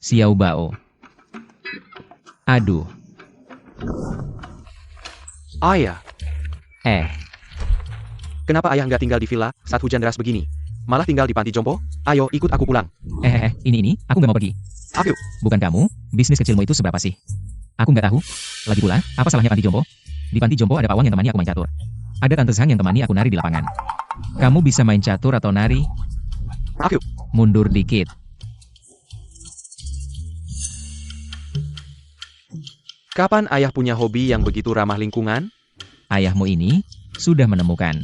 Xiao Bao. Aduh, Ayah, eh, kenapa ayah nggak tinggal di villa saat hujan deras begini? Malah tinggal di panti jompo? Ayo, ikut aku pulang. ini, aku nggak mau pergi. Ayo, Bukan kamu, bisnis kecilmu itu seberapa sih? Aku nggak tahu. Lagi pula, apa salahnya panti jompo? Di panti jompo ada Pak Wang yang temani aku main catur. Ada Tante Zhang yang temani aku nari di lapangan. Kamu bisa main catur atau nari? ayo. Mundur dikit. Kapan ayah punya hobi yang begitu ramah lingkungan? Ayahmu ini sudah menemukan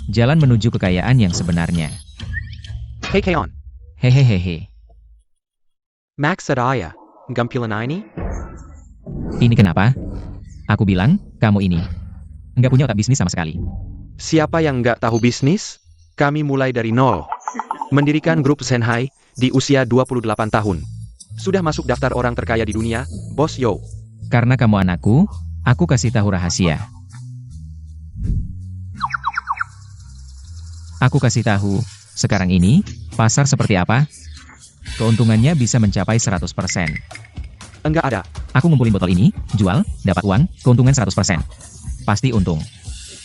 jalan menuju kekayaan yang sebenarnya. Hey Keon, Hehehehe. Max said ayah, gampilan ini? Ini kenapa? Aku bilang, kamu ini nggak punya otak bisnis sama sekali. Siapa yang nggak tahu bisnis? Kami mulai dari nol. Mendirikan grup Shanghai di usia 28 tahun. Sudah masuk daftar orang terkaya di dunia, Bos Yo. Karena kamu anakku, aku kasih tahu rahasia. Aku kasih tahu, sekarang ini, pasar seperti apa? Keuntungannya bisa mencapai 100%. Enggak ada. Aku ngumpulin botol ini, jual, dapat uang, keuntungan 100%. Pasti untung.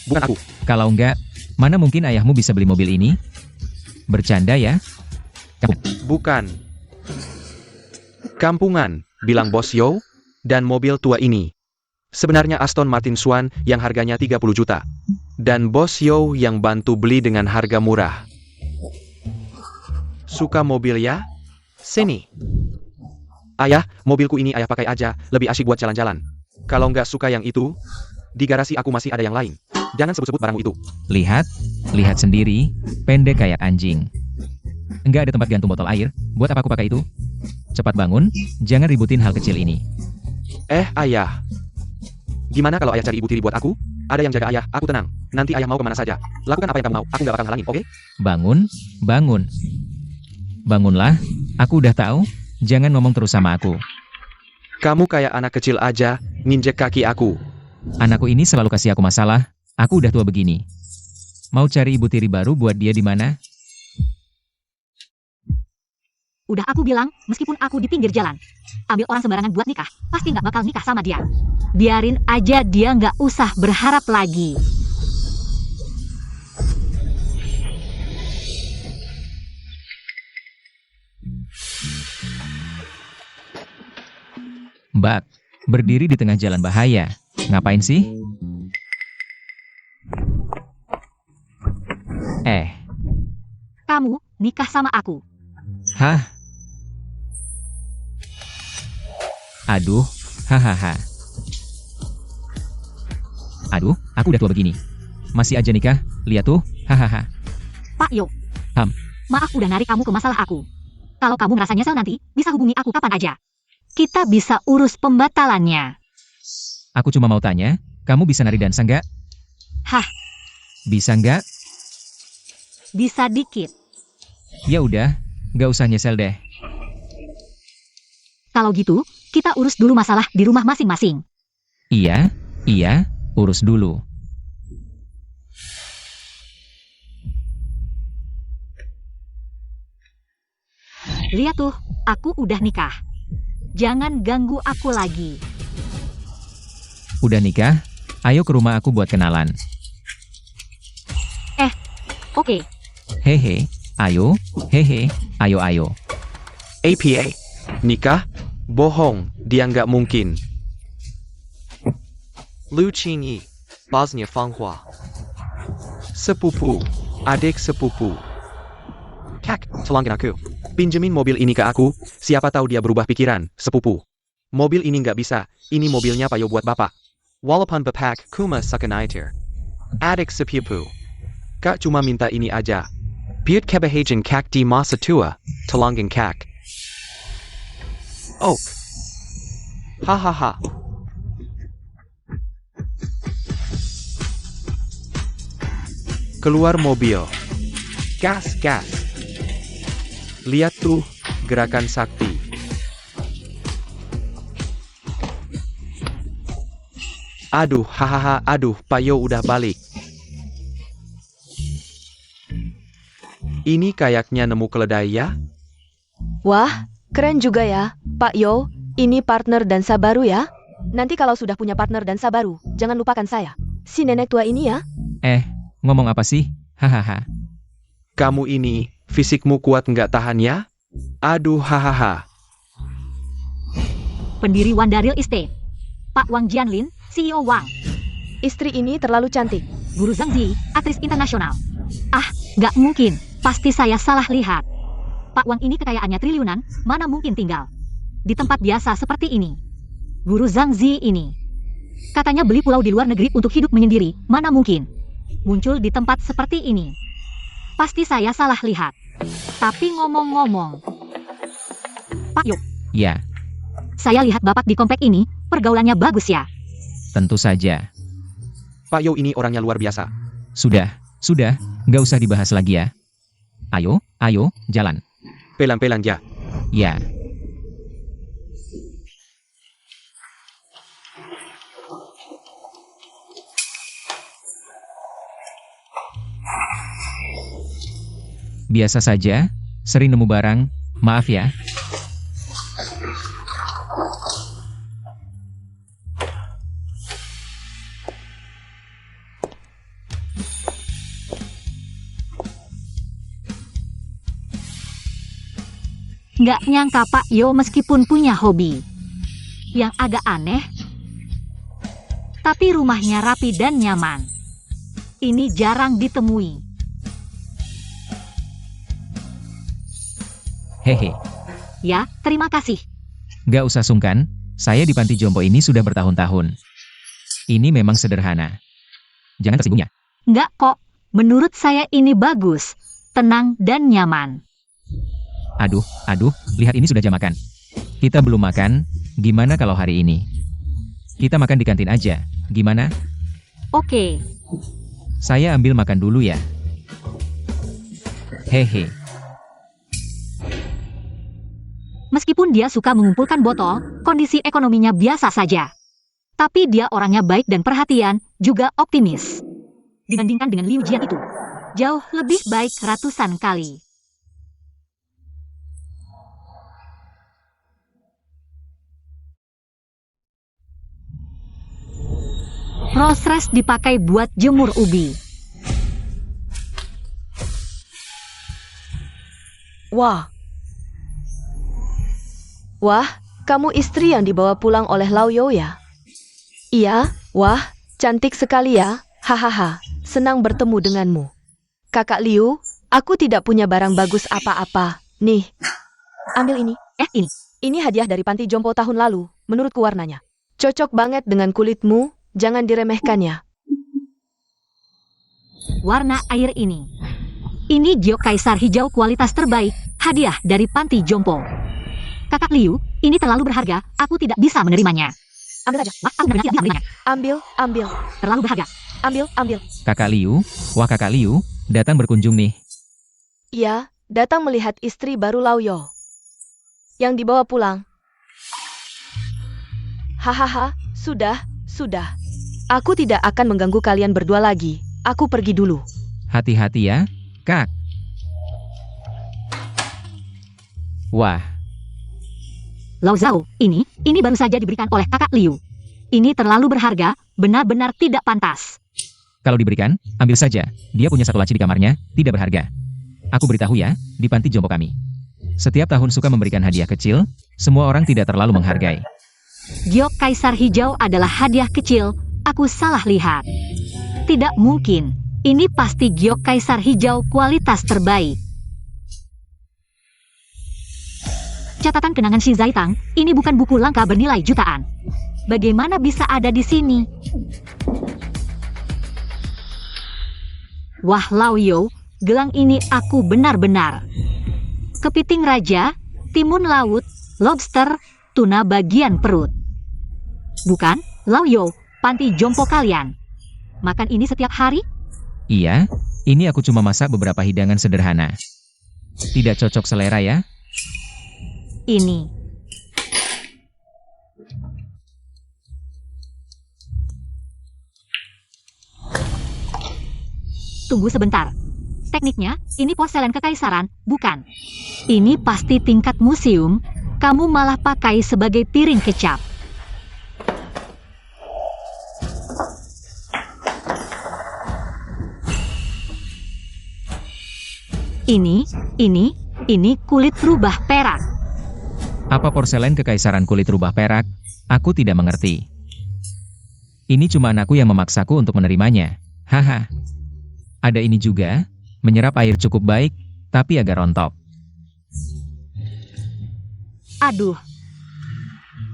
Bukan aku. Kalau enggak, mana mungkin ayahmu bisa beli mobil ini? Bercanda ya? Bukan. Kampungan, bilang Bos Yo, dan mobil tua ini. Sebenarnya Aston Martin Swan yang harganya 30 juta. Dan Bos Yo yang bantu beli dengan harga murah. Suka mobil ya? Sini. Ayah, mobilku ini ayah pakai aja, lebih asyik buat jalan-jalan. Kalau nggak suka yang itu, di garasi aku masih ada yang lain. Jangan sebut-sebut barangmu itu. Lihat sendiri, pendek kayak anjing. Enggak ada tempat gantung botol air, buat apa aku pakai itu? Cepat bangun, jangan ributin hal kecil ini. Ayah. Gimana kalau ayah cari ibu tiri buat aku? Ada yang jaga ayah, aku tenang. Nanti ayah mau kemana saja. Lakukan apa yang kamu mau, aku nggak bakal halangin, oke? Bangun. Bangunlah, aku udah tahu, jangan ngomong terus sama aku. Kamu kayak anak kecil aja, nginjek kaki aku. Anakku ini selalu kasih aku masalah, aku udah tua begini. Mau cari ibu tiri baru buat dia di mana? Udah aku bilang, meskipun aku di pinggir jalan, ambil orang sembarangan buat nikah, pasti nggak bakal nikah sama dia. Biarin aja dia nggak usah berharap lagi. Mbak, berdiri di tengah jalan bahaya. Ngapain sih? Kamu nikah sama aku. Hah? Aduh, hahaha. Aduh, aku udah tua begini. Masih aja nikah, lihat tuh, hahaha. Pak Yo. Ham. Maaf udah narik kamu ke masalah aku. Kalau kamu ngerasa nyesel nanti, bisa hubungi aku kapan aja. Kita bisa urus pembatalannya. Aku cuma mau tanya, kamu bisa nari dansa nggak? Hah, Bisa nggak? bisa dikit. Ya udah, nggak usah nyesel deh. Kalau gitu, kita urus dulu masalah di rumah masing-masing. Iya, urus dulu. Lihat tuh, aku udah nikah. Jangan ganggu aku lagi. Udah nikah? Ayo ke rumah aku buat kenalan. Oke, Hehe, ayo, ayo. APA. Nikah? Bohong, dia nggak mungkin. Lu Qingyi, Bosnia Fanghua. Sepupu, adik sepupu. Kak, tolongin aku. Pinjemin mobil ini ke aku, siapa tahu dia berubah pikiran, sepupu. Mobil ini nggak bisa, ini mobilnya Payo buat bapak. Walaupun bapak kuma sakanaitir. Adik sepupu. Kak cuma minta ini aja. Piut kebahagiaan kak di masa tua, tolongin kak. Oh. Hahaha. Keluar mobil. Gas. Lihat tuh, gerakan sakti. Aduh, hahaha, aduh, Payo udah balik. Ini kayaknya nemu keledai ya? Wah, Keren juga ya, Pak Yo. Ini partner dansa baru ya. Nanti kalau sudah punya partner dansa baru, jangan lupakan saya. Si nenek tua ini ya. Ngomong apa sih? Hahaha. Kamu ini, fisikmu kuat nggak tahan ya? Aduh hahaha. Pendiri Wandaril Estate. Pak Wang Jianlin, CEO Wang. Istri ini terlalu cantik. Guru Zhang Zi, aktris internasional. Ah, nggak mungkin. Pasti saya salah lihat. Pak Wang ini kekayaannya triliunan, mana mungkin tinggal di tempat biasa seperti ini. Guru Zhang Zi ini katanya beli pulau di luar negeri untuk hidup menyendiri, mana mungkin muncul di tempat seperti ini. Pasti saya salah lihat. Tapi ngomong-ngomong, Pak Yo, Ya, saya lihat Bapak di komplek ini, pergaulannya bagus ya. tentu saja. Pak Yo ini orangnya luar biasa. Sudah, nggak usah dibahas lagi ya. Ayo, jalan. Pelan-pelan ya. Ya. Biasa saja, sering nemu barang, maaf ya. Nggak nyangka Pak Yo meskipun punya hobi yang agak aneh, tapi rumahnya rapi dan nyaman. Ini jarang ditemui. Hehe, Ya, terima kasih. nggak usah sungkan, saya di panti jompo ini sudah bertahun-tahun. Ini memang sederhana. Jangan tersinggungnya. Nggak kok, menurut saya ini bagus, tenang dan nyaman. Aduh, lihat ini sudah jam makan. Kita belum makan, gimana kalau hari ini? Kita makan di kantin aja, gimana? Oke, Saya ambil makan dulu ya. Hehe, meskipun dia suka mengumpulkan botol, kondisi ekonominya biasa saja. Tapi dia orangnya baik dan perhatian, juga optimis. Dibandingkan dengan Liu Jian itu, jauh lebih baik ratusan kali. Proses dipakai buat jemur ubi. Wah, kamu istri yang dibawa pulang oleh Lao Yo ya? Iya, wah, cantik sekali ya. Hahaha, senang bertemu denganmu. Kakak Liu, aku tidak punya barang bagus apa-apa. Nih, ambil ini. Ini. Ini hadiah dari panti jompo tahun lalu, menurutku warnanya. Cocok banget dengan kulitmu, jangan diremehkan ya. Warna air ini. Ini giok kaisar hijau kualitas terbaik, hadiah dari panti jompo. Kakak Liu, ini terlalu berharga, aku tidak bisa menerimanya. Ambil aja. Aku benar-benar tidak bisa menerimanya. Ambil. Terlalu berharga. Ambil. Kakak Liu, wah Kakak Liu, datang berkunjung nih. Iya, datang melihat istri baru Lao Yo. Yang dibawa pulang. Hahaha, sudah. Aku tidak akan mengganggu kalian berdua lagi. Aku pergi dulu. Hati-hati ya, Kak. Wah, Lao Zhao, ini baru saja diberikan oleh kakak Liu. Ini terlalu berharga, benar-benar tidak pantas. kalau diberikan, ambil saja. Dia punya satu laci di kamarnya, tidak berharga. Aku beritahu ya, di panti jompo kami. Setiap tahun suka memberikan hadiah kecil, semua orang tidak terlalu menghargai. Giok kaisar hijau adalah hadiah kecil, aku salah lihat. Tidak mungkin, ini pasti giok kaisar hijau kualitas terbaik. Catatan kenangan Shi Zaitang, ini bukan buku langka bernilai jutaan. Bagaimana bisa ada di sini? Wah Lao Yo, gelang ini aku benar-benar. Kepiting raja, timun laut, lobster, tuna bagian perut. Bukan, Lao Yo, panti jompo kalian. Makan ini setiap hari? Iya, ini aku cuma masak beberapa hidangan sederhana. Tidak cocok selera ya? Ini. Tunggu sebentar. Tekniknya, ini porselen kekaisaran, bukan? Ini pasti tingkat museum, kamu malah pakai sebagai piring kecap. Ini kulit rubah perak. Apa porselen kekaisaran kulit rubah perak? Aku tidak mengerti. Ini cuma anakku yang memaksaku untuk menerimanya. Haha. Ada ini juga, menyerap air cukup baik, tapi agak rontok. Aduh.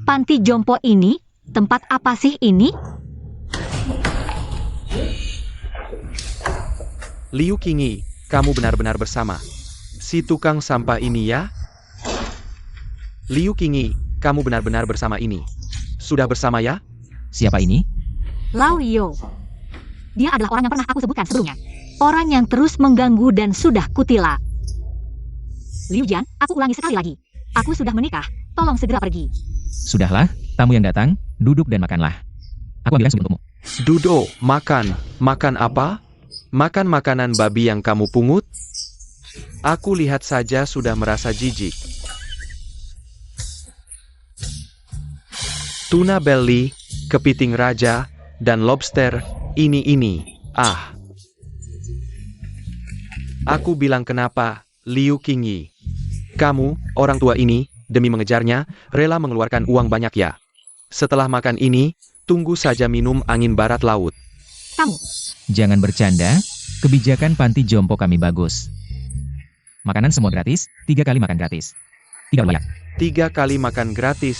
Panti jompo ini, tempat apa sih ini? Liu Qingyi, kamu benar-benar bersama si tukang sampah ini ya? Liu Qingyi, kamu benar-benar bersama ini. Sudah bersama ya? Siapa ini? Lao Yo. Dia adalah orang yang pernah aku sebutkan sebelumnya. Orang yang terus mengganggu dan sudah kutila. Liu Jian, aku ulangi sekali lagi. Aku sudah menikah, tolong segera pergi. Sudahlah, tamu yang datang, duduk dan makanlah. Aku ambilkan sup untukmu. Dudo, makan. Makan apa? Makan makanan babi yang kamu pungut? Aku lihat saja sudah merasa jijik. Tuna belly, kepiting raja, dan lobster, ini. Ah. Aku bilang kenapa, Liu Qingyi. Kamu, orang tua ini, demi mengejarnya, rela mengeluarkan uang banyak ya. Setelah makan ini, tunggu saja minum angin barat laut. Kamu, Jangan bercanda, kebijakan panti jompo kami bagus. Makanan semua gratis, 3 kali makan gratis. Tidak banyak. 3 kali makan gratis,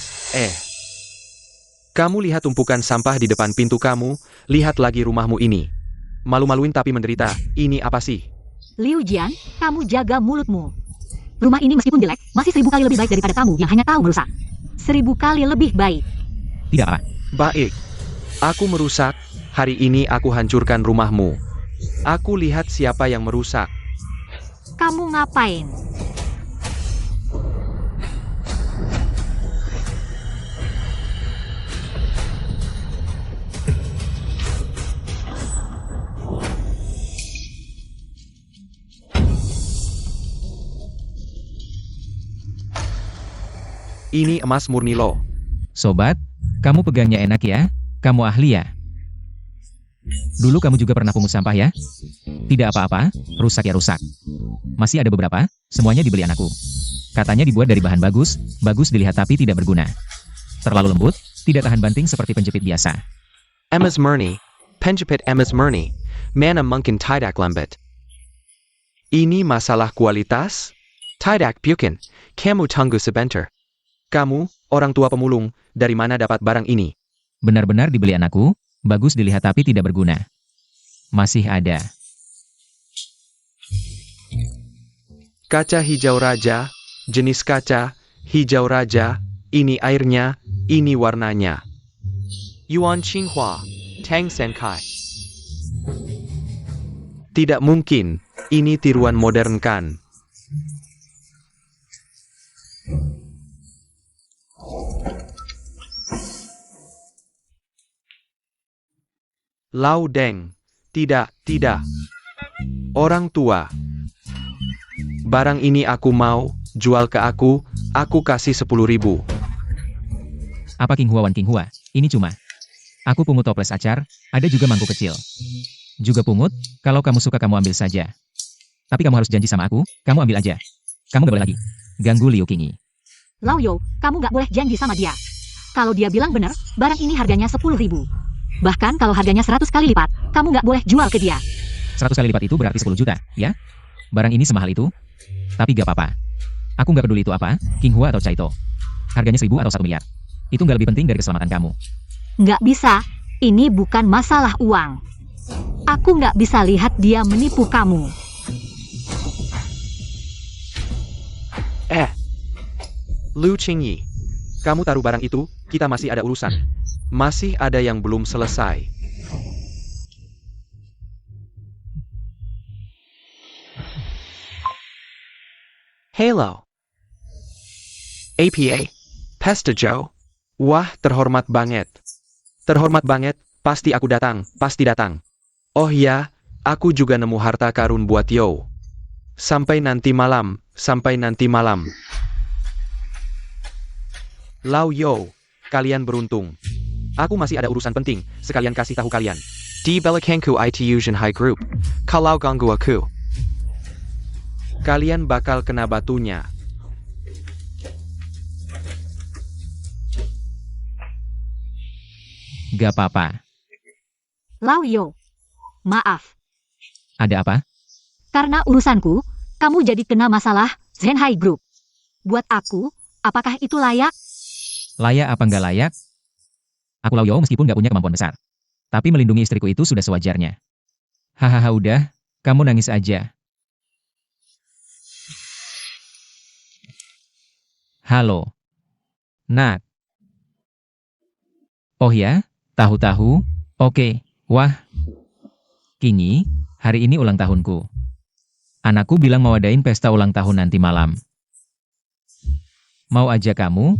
Kamu lihat tumpukan sampah di depan pintu kamu, lihat lagi rumahmu ini. Malu-maluin tapi menderita, ini apa sih? Liu Jian, kamu jaga mulutmu. Rumah ini meskipun jelek, masih 1000 kali lebih baik daripada kamu yang hanya tahu merusak. 1000 kali lebih baik. Tidak apa. Baik. Aku merusak, hari ini aku hancurkan rumahmu. Aku lihat siapa yang merusak. Kamu ngapain? Ini emas murni loh. Sobat, kamu pegangnya enak ya? Kamu ahli ya? Dulu kamu juga pernah pungut sampah ya? Tidak apa-apa, rusak ya rusak. Masih ada beberapa, semuanya dibeli anakku. Katanya dibuat dari bahan bagus, bagus dilihat tapi tidak berguna. Terlalu lembut, tidak tahan banting seperti penjepit biasa. Emas murni, penjepit emas murni, mana mungkin tidak lembut. Ini masalah kualitas? Tidak mungkin, kamu tunggu sebentar. Kamu, orang tua pemulung, dari mana dapat barang ini? Benar-benar dibeli anakku, bagus dilihat tapi tidak berguna. Masih ada. Kaca hijau raja, jenis kaca, hijau raja, ini airnya, ini warnanya. Yuan Qinghua, Tang Senkai. Tidak mungkin, ini tiruan modern kan? Lao Deng, tidak. Orang tua. Barang ini aku mau, jual ke aku kasih 10.000. Apa Qinghua Wan Qinghua? Ini cuma. Aku pungut toples acar, ada juga mangkuk kecil. Juga pungut, kalau kamu suka kamu ambil saja. Tapi kamu harus janji sama aku, kamu ambil aja. Kamu gak boleh lagi ganggu Liu Qingyi. Lao Yo, kamu gak boleh janji sama dia. Kalau dia bilang benar, barang ini harganya 10.000. Bahkan kalau harganya 100 kali lipat, kamu nggak boleh jual ke dia. 100 kali lipat itu berarti 10 juta, ya? Barang ini semahal itu? Tapi gak apa-apa. Aku nggak peduli itu apa, Qinghua atau Caito. Harganya 1.000 atau 1 miliar. Itu nggak lebih penting dari keselamatan kamu. Nggak bisa. Ini bukan masalah uang. Aku nggak bisa lihat dia menipu kamu. Liu Qingyi, kamu taruh barang itu, kita masih ada urusan. Masih ada yang belum selesai. Hello. APA. Pastor Joe. Wah, terhormat banget. Terhormat banget, pasti aku datang, pasti datang. Oh ya, aku juga nemu harta karun buat Yo. Sampai nanti malam, sampai nanti malam. Lao Yo, kalian beruntung. Aku masih ada urusan penting, sekalian kasih tahu kalian. Di belakangku IT Fusion High Group. Kalau ganggu aku, kalian bakal kena batunya. Gak apa-apa. Lao Yo. Maaf, Ada apa? karena urusanku, kamu jadi kena masalah Zenhai Group. Buat aku, apakah itu layak? Layak apa nggak layak? Aku Lao Yo meskipun nggak punya kemampuan besar. Tapi melindungi istriku itu sudah sewajarnya. Hahaha udah, kamu nangis aja. Halo. Nak. Oh ya, tahu-tahu? Oke, wah. Kinyi, hari ini ulang tahunku. Anakku bilang mau adain pesta ulang tahun nanti malam. Mau aja kamu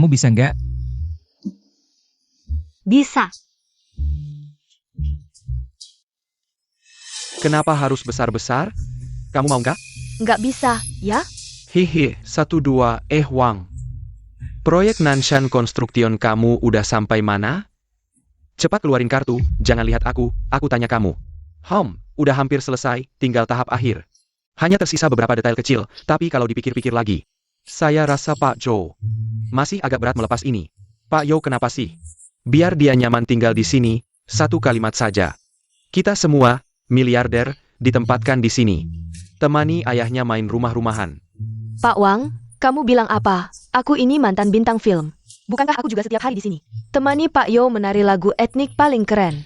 bisa nggak? Bisa. Kenapa harus besar-besar? Kamu mau nggak? Nggak bisa, ya? Hihi, 1-2, Wang. Proyek Nanshan Construction kamu udah sampai mana? Cepat keluarin kartu, jangan lihat aku tanya kamu. Udah hampir selesai, tinggal tahap akhir. Hanya tersisa beberapa detail kecil, tapi kalau dipikir-pikir lagi, saya rasa Pak Joe masih agak berat melepas ini. Pak Yo kenapa sih? Biar dia nyaman tinggal di sini, satu kalimat saja. Kita semua, miliarder, ditempatkan di sini. Temani ayahnya main rumah-rumahan. Pak Wang, kamu bilang apa? Aku ini mantan bintang film. Bukankah aku juga setiap hari di sini? Temani Pak Yo menari lagu etnik paling keren.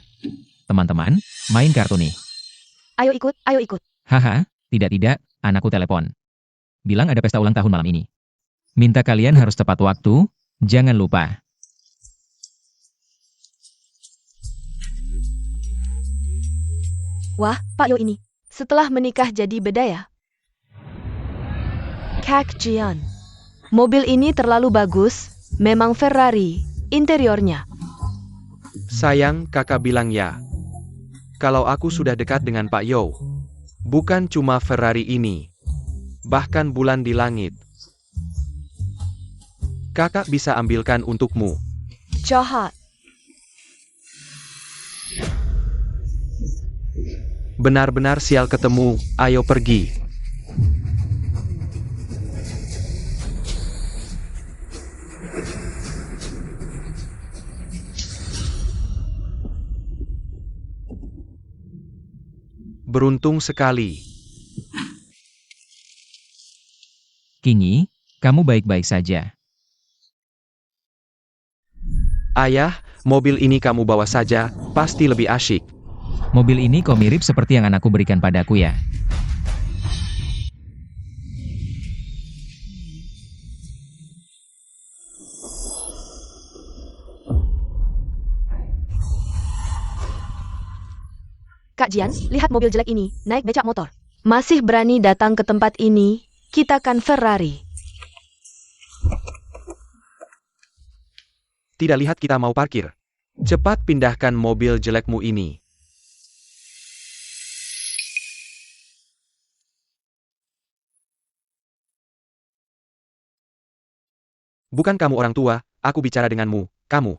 Teman-teman, main kartu nih. Ayo ikut, ayo ikut. Haha, tidak, anakku telepon. Bilang ada pesta ulang tahun malam ini. Minta kalian harus tepat waktu, jangan lupa. Wah, Pak Yo ini. Setelah menikah jadi beda ya? Kak Jian. Mobil ini terlalu bagus, memang Ferrari, interiornya. Sayang, kakak bilang ya. Kalau aku sudah dekat dengan Pak Yo, bukan cuma Ferrari ini, bahkan bulan di langit. Kakak bisa ambilkan untukmu. Jahat. Benar-benar sial ketemu, ayo pergi. Beruntung sekali. Kinyi, kamu baik-baik saja. Ayah, mobil ini kamu bawa saja, pasti lebih asyik. Mobil ini kok mirip seperti yang anakku berikan padaku ya. Kak Jian, lihat mobil jelek ini, naik becak motor. Masih berani datang ke tempat ini, kita kan Ferrari. Tidak lihat kita mau parkir. Cepat pindahkan mobil jelekmu ini. Bukan kamu orang tua, aku bicara denganmu, kamu.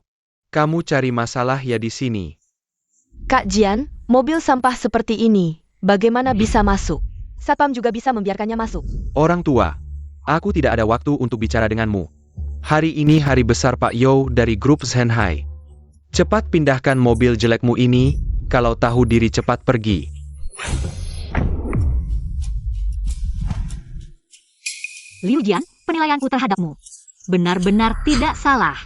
Kamu cari masalah ya di sini. Kak Jian, mobil sampah seperti ini, bagaimana bisa masuk? Satpam juga bisa membiarkannya masuk. Orang tua, aku tidak ada waktu untuk bicara denganmu. Hari ini hari besar Pak Yo dari grup Zenhai. Cepat pindahkan mobil jelekmu ini, kalau tahu diri cepat pergi. Liu Jian, penilaianku terhadapmu benar-benar tidak salah.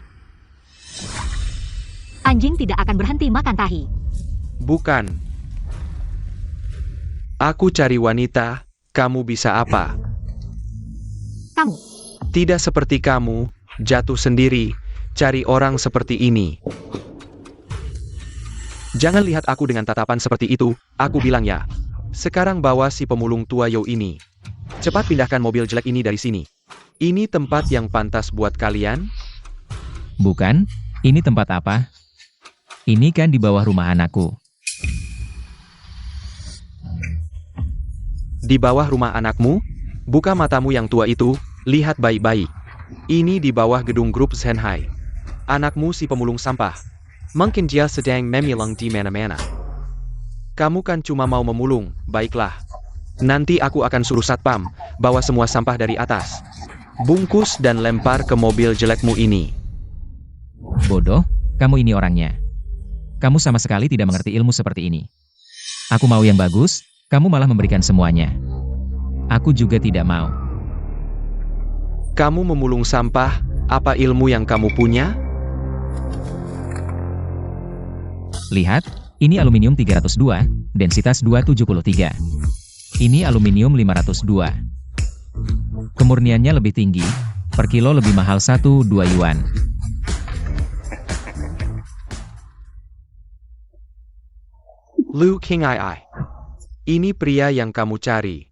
Anjing tidak akan berhenti makan tahi. Bukan. Aku cari wanita, kamu bisa apa? Kamu, Tidak seperti kamu, jatuh sendiri, cari orang seperti ini. Jangan lihat aku dengan tatapan seperti itu, aku bilang ya. Sekarang bawa si pemulung tua Yo ini. Cepat pindahkan mobil jelek ini dari sini. Ini tempat yang pantas buat kalian? Bukan, ini tempat apa? Ini kan di bawah rumah anakku. Di bawah rumah anakmu? Buka matamu yang tua itu, lihat baik-baik. Ini di bawah gedung grup Zenhai. Anakmu si pemulung sampah. Mungkin dia sedang memilang di mana-mana. Kamu kan cuma mau memulung, baiklah. Nanti aku akan suruh satpam, bawa semua sampah dari atas. Bungkus dan lempar ke mobil jelekmu ini. Bodoh, kamu ini orangnya. Kamu sama sekali tidak mengerti ilmu seperti ini. Aku mau yang bagus, kamu malah memberikan semuanya. Aku juga tidak mau. Kamu memulung sampah, apa ilmu yang kamu punya? Lihat, ini aluminium 302, densitas 273. Ini aluminium 502. Kemurniannya lebih tinggi, per kilo lebih mahal 1-2 yuan. Lu King Ai. Ini pria yang kamu cari.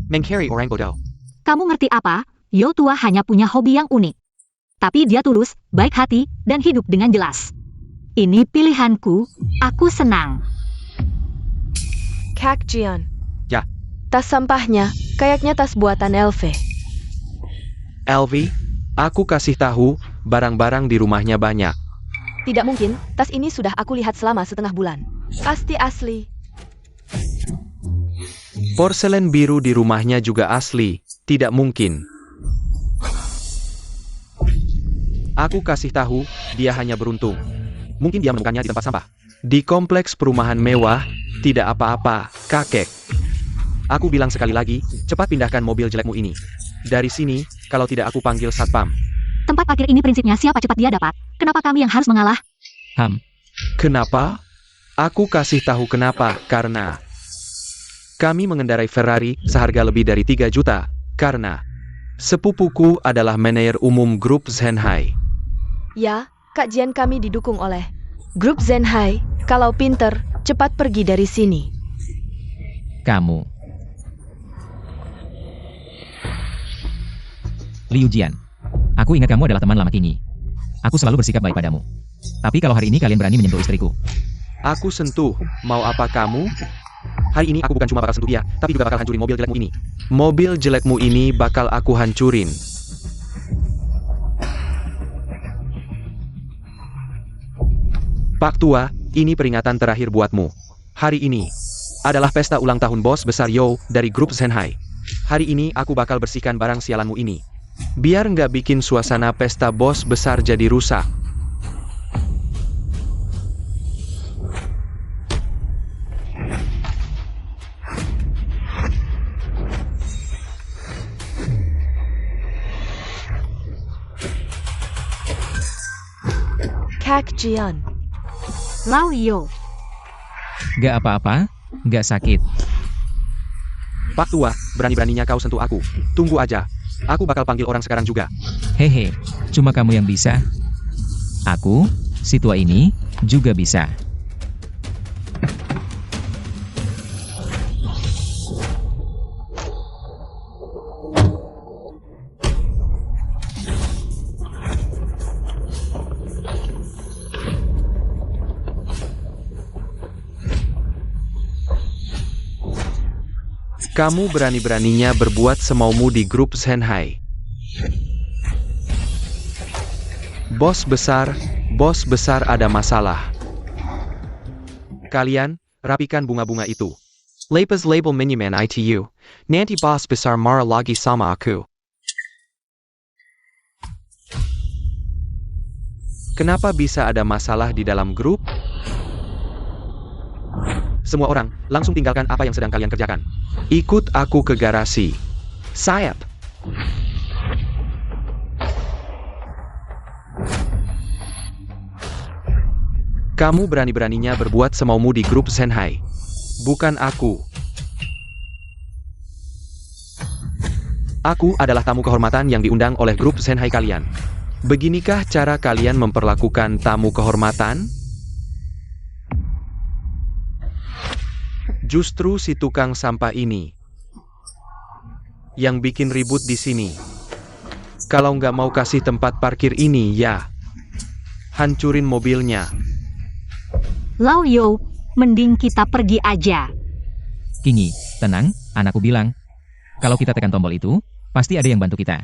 Mencari orang bodoh. Kamu ngerti apa? Yo tua hanya punya hobi yang unik. Tapi dia tulus, baik hati, dan hidup dengan jelas. Ini pilihanku, aku senang. Kak Jian. Ya. Tas sampahnya, kayaknya tas buatan Elve. Elvi, aku kasih tahu, barang-barang di rumahnya banyak. Tidak mungkin, tas ini sudah aku lihat selama setengah bulan. Pasti asli. Porselen biru di rumahnya juga asli, tidak mungkin. Aku kasih tahu, dia hanya beruntung. Mungkin dia menemukannya di tempat sampah. Di kompleks perumahan mewah, tidak apa-apa, kakek. Aku bilang sekali lagi, cepat pindahkan mobil jelekmu ini. Dari sini, kalau tidak aku panggil satpam. Tempat parkir ini prinsipnya siapa cepat dia dapat. Kenapa kami yang harus mengalah? Kenapa? Aku kasih tahu kenapa, karena kami mengendarai Ferrari seharga lebih dari 3 juta, karena sepupuku adalah manajer umum grup Zenhai. Ya, kajian kami didukung oleh grup Zenhai. Kalau pinter, cepat pergi dari sini. Kamu. Liu Jian. Aku ingat kamu adalah teman lama Kingi. Aku selalu bersikap baik padamu. Tapi kalau hari ini kalian berani menyentuh istriku. Aku sentuh, mau apa kamu? Hari ini aku bukan cuma bakal sentuh dia, tapi juga bakal hancurin mobil jelekmu ini. Mobil jelekmu ini bakal aku hancurin. Pak Tua, ini peringatan terakhir buatmu. Hari ini adalah pesta ulang tahun bos besar Yo dari grup Zenhai. Hari ini aku bakal bersihkan barang sialanmu ini. Biar nggak bikin suasana pesta bos besar jadi rusak. Kak Jian. Lao Yo. Gak apa-apa, gak sakit. Pak Tua, berani-beraninya kau sentuh aku. Tunggu aja. Aku bakal panggil orang sekarang juga. Hehe, cuma kamu yang bisa. Aku, si tua ini, juga bisa. Kamu berani-beraninya berbuat semaumu di grup Zenhai. Bos besar ada masalah. Kalian, rapikan bunga-bunga itu. Lepas label miniman ITU. Nanti bos besar marah lagi sama aku. Kenapa bisa ada masalah di dalam grup? Semua orang, langsung tinggalkan apa yang sedang kalian kerjakan. Ikut aku ke garasi. Sayap. Kamu berani-beraninya berbuat semaumu di grup Zenhai. Bukan aku. Aku adalah tamu kehormatan yang diundang oleh grup Zenhai kalian. Beginikah cara kalian memperlakukan tamu kehormatan? Justru si tukang sampah ini yang bikin ribut di sini. Kalau nggak mau kasih tempat parkir ini, ya hancurin mobilnya. Lao Yo, mending kita pergi aja. Kingi, tenang, anakku bilang. Kalau kita tekan tombol itu, pasti ada yang bantu kita.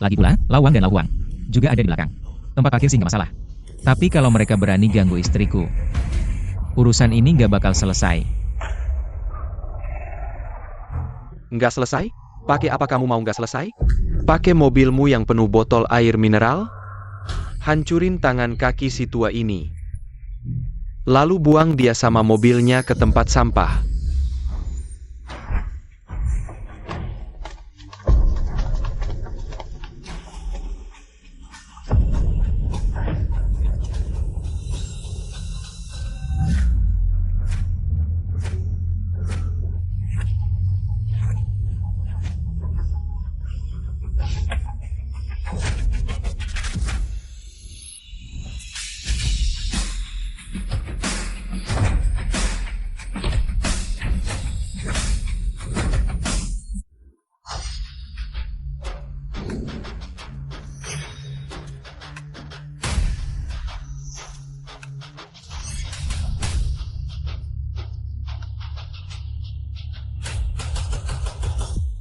Lagi pula, Lawang dan Lauhuang juga ada di belakang. Tempat parkir sih nggak masalah. Tapi kalau mereka berani ganggu istriku, urusan ini nggak bakal selesai. Nggak selesai? Pakai apa kamu mau nggak selesai? Pakai mobilmu yang penuh botol air mineral? Hancurin tangan kaki si tua ini. Lalu buang dia sama mobilnya ke tempat sampah.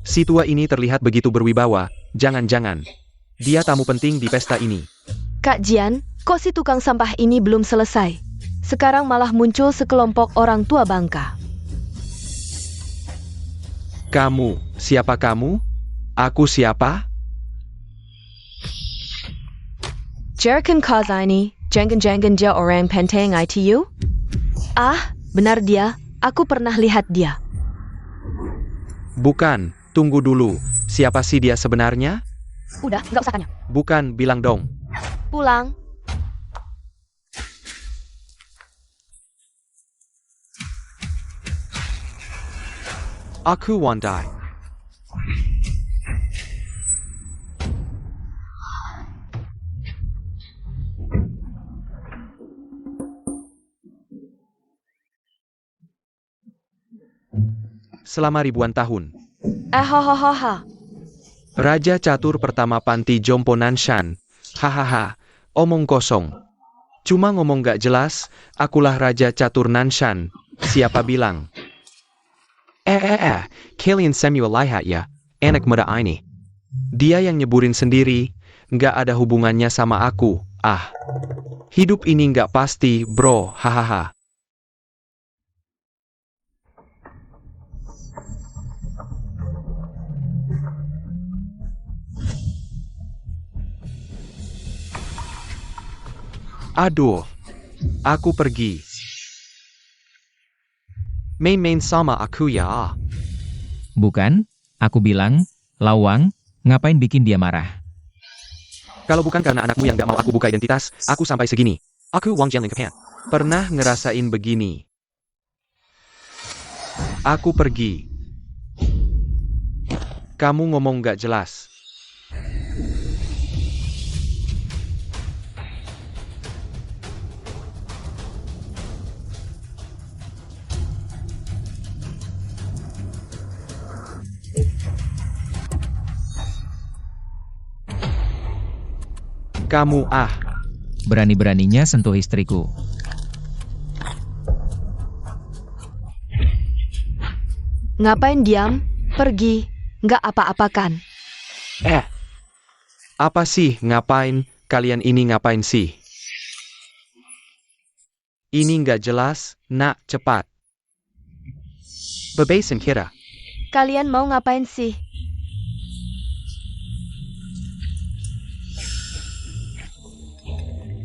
Si tua ini terlihat begitu berwibawa, jangan-jangan dia tamu penting di pesta ini. Kak Jian, kok si tukang sampah ini belum selesai? Sekarang malah muncul sekelompok orang tua bangka. Kamu, siapa kamu? Aku siapa? Jerken Kaza ini, jangan-jangan dia orang penting ITU? Ah, benar dia, aku pernah lihat dia. Bukan, tunggu dulu. Siapa sih dia sebenarnya? Udah, nggak usah tanya. Bukan, bilang dong. Pulang. Aku Wandai. Selama ribuan tahun, Hahaha. Raja Catur pertama Panti Jompo Nanshan. Hahaha, omong kosong. Cuma ngomong gak jelas, akulah Raja Catur Nanshan. Siapa bilang? Kalian Samuel lihat ya, anak muda ini. Dia yang nyeburin sendiri, gak ada hubungannya sama aku. Ah, hidup ini gak pasti, bro, hahaha. Aduh, aku pergi. Main-main sama aku ya. Bukan, aku bilang, Lawang, ngapain bikin dia marah? Kalau bukan karena anakmu yang gak mau aku buka identitas, aku sampai segini. Aku Wang Jianling Kepan. Pernah ngerasain begini. Aku pergi. Kamu ngomong gak jelas. Kamu Berani-beraninya sentuh istriku. Ngapain diam? Pergi. Nggak apa-apakan. Apa sih ngapain? Kalian ini ngapain sih? Ini nggak jelas, nak, cepat. Bebasin kira. Kalian mau ngapain sih?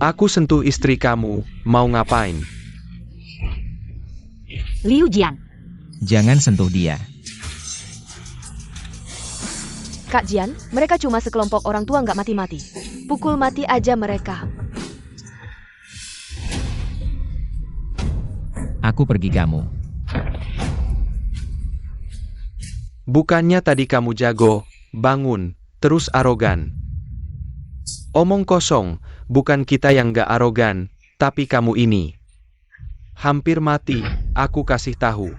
Aku sentuh istri kamu, mau ngapain? Liu Jian. Jangan sentuh dia. Kak Jian, mereka cuma sekelompok orang tua nggak mati-mati. Pukul mati aja mereka. Aku pergi kamu. Bukannya tadi kamu jago, bangun, terus arogan. Omong kosong, bukan kita yang gak arogan, tapi kamu ini. Hampir mati, aku kasih tahu.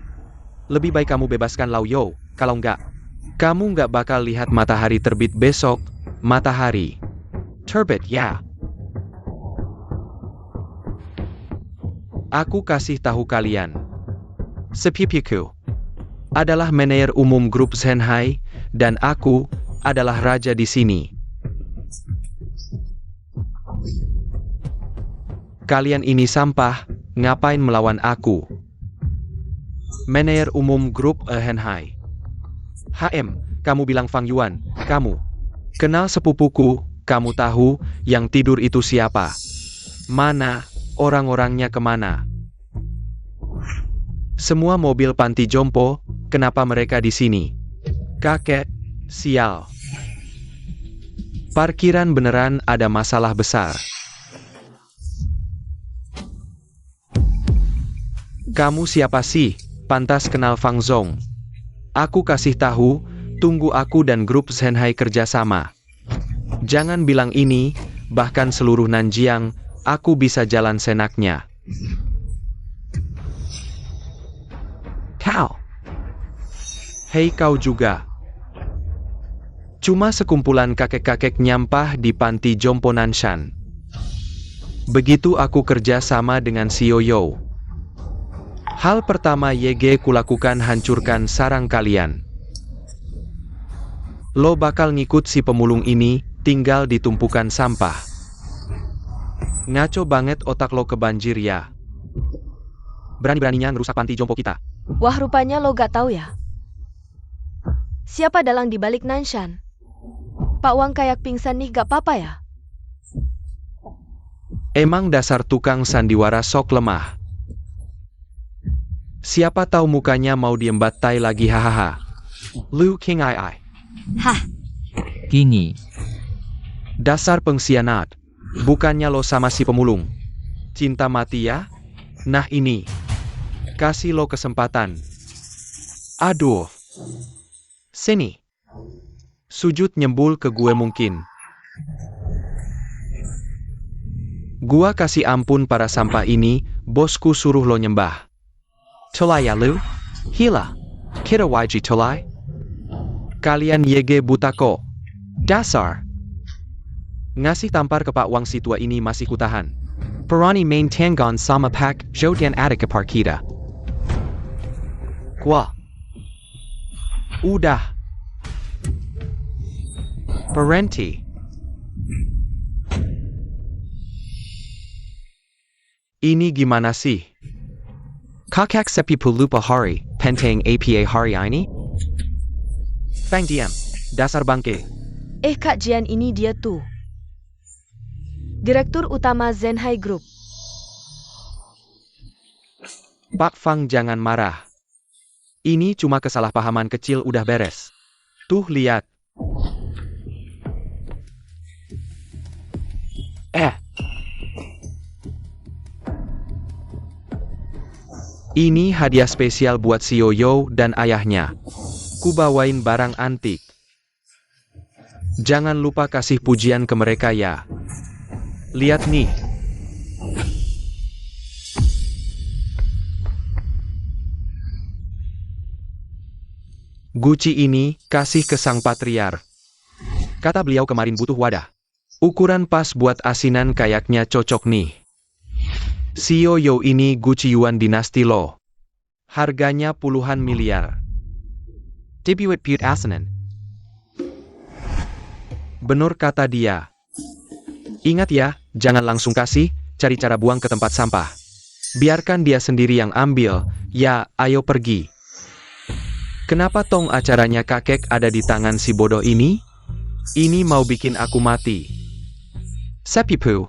Lebih baik kamu bebaskan Lao Yo, kalau enggak, kamu nggak bakal lihat matahari terbit besok. Matahari terbit ya. Aku kasih tahu kalian. Sepipiku adalah manajer umum grup Shanghai, dan aku adalah raja di sini. Kalian ini sampah, ngapain melawan aku? Manajer Umum Grup Ehenhai. HM, kamu bilang Fang Yuan, kamu kenal sepupuku, kamu tahu yang tidur itu siapa? Mana, orang-orangnya kemana? Semua mobil panti jompo, kenapa mereka di sini? Kakek, sial. Parkiran beneran ada masalah besar. Kamu siapa sih? Pantas kenal Fang Zong. Aku kasih tahu, tunggu aku dan grup Zhenhai kerjasama. Jangan bilang ini, bahkan seluruh Nanjiang, aku bisa jalan senaknya. Kau. Hei kau juga. Cuma sekumpulan kakek-kakek nyampah di panti jompo Nanshan. Begitu aku kerja sama dengan Xiaoyou. Hal pertama YG kulakukan hancurkan sarang kalian. Lo bakal ngikut si pemulung ini, tinggal di tumpukan sampah. Ngaco banget otak lo kebanjir ya. Berani-beraninya ngerusak panti jompo kita. Wah, rupanya lo gak tahu ya. Siapa dalang di balik Nanshan? Pak Wang kayak pingsan nih, gak apa-apa ya? Emang dasar tukang sandiwara sok lemah. Siapa tahu mukanya mau diembat tai lagi hahaha. Lu King Ai. Hah, Kingi. Dasar pengkhianat. Bukannya lo sama si pemulung cinta mati ya? Nah ini. Kasih lo kesempatan. Aduh. Sini. Sujud nyembul ke gue mungkin. Gua kasih ampun para sampah ini, bosku suruh lo nyembah. Tolai ya lu? Hila. Kira YG tolai? Kalian YG buta kok. Dasar. Ngasih tampar ke Pak Wang si tua ini masih kutahan. Perani main tanggon sama pak, Jodan ada ke parkita. Gua. Udah. Berhenti. Ini gimana sih? Kakak sepipu lupa hari, penteng APA hari ini? Fang diam, dasar bangke. Kak Jian ini dia tuh. Direktur Utama Zhenhai Group. Pak Fang jangan marah. Ini cuma kesalahpahaman kecil udah beres. Tuh lihat. Ini hadiah spesial buat Xiaoyou dan ayahnya. Ku bawain barang antik. Jangan lupa kasih pujian ke mereka ya. Lihat nih. Guci ini kasih ke sang patriar. Kata beliau kemarin butuh wadah. Ukuran pas buat asinan kayaknya cocok nih. Xiaoyou ini Guci Yuan dinasti lo. Harganya puluhan miliar. Debuit Butte asinan. Bener kata dia. Ingat ya, jangan langsung kasih, cari cara buang ke tempat sampah. Biarkan dia sendiri yang ambil, ya ayo pergi. Kenapa tong acaranya kakek ada di tangan si bodoh ini? Ini mau bikin aku mati. Sepipu,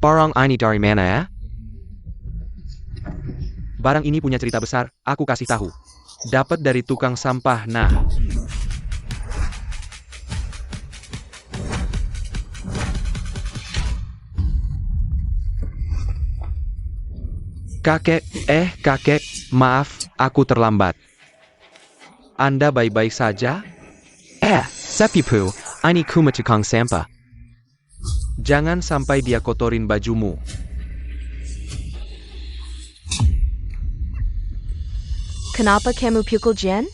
barang ini dari mana ya? Barang ini punya cerita besar, aku kasih tahu. Dapat dari tukang sampah, nah. Kakek, maaf, aku terlambat. Anda baik-baik saja? Sepipu, ini kuma tukang sampah. Jangan sampai dia kotorin bajumu. Kenapa kamu pukul Jian?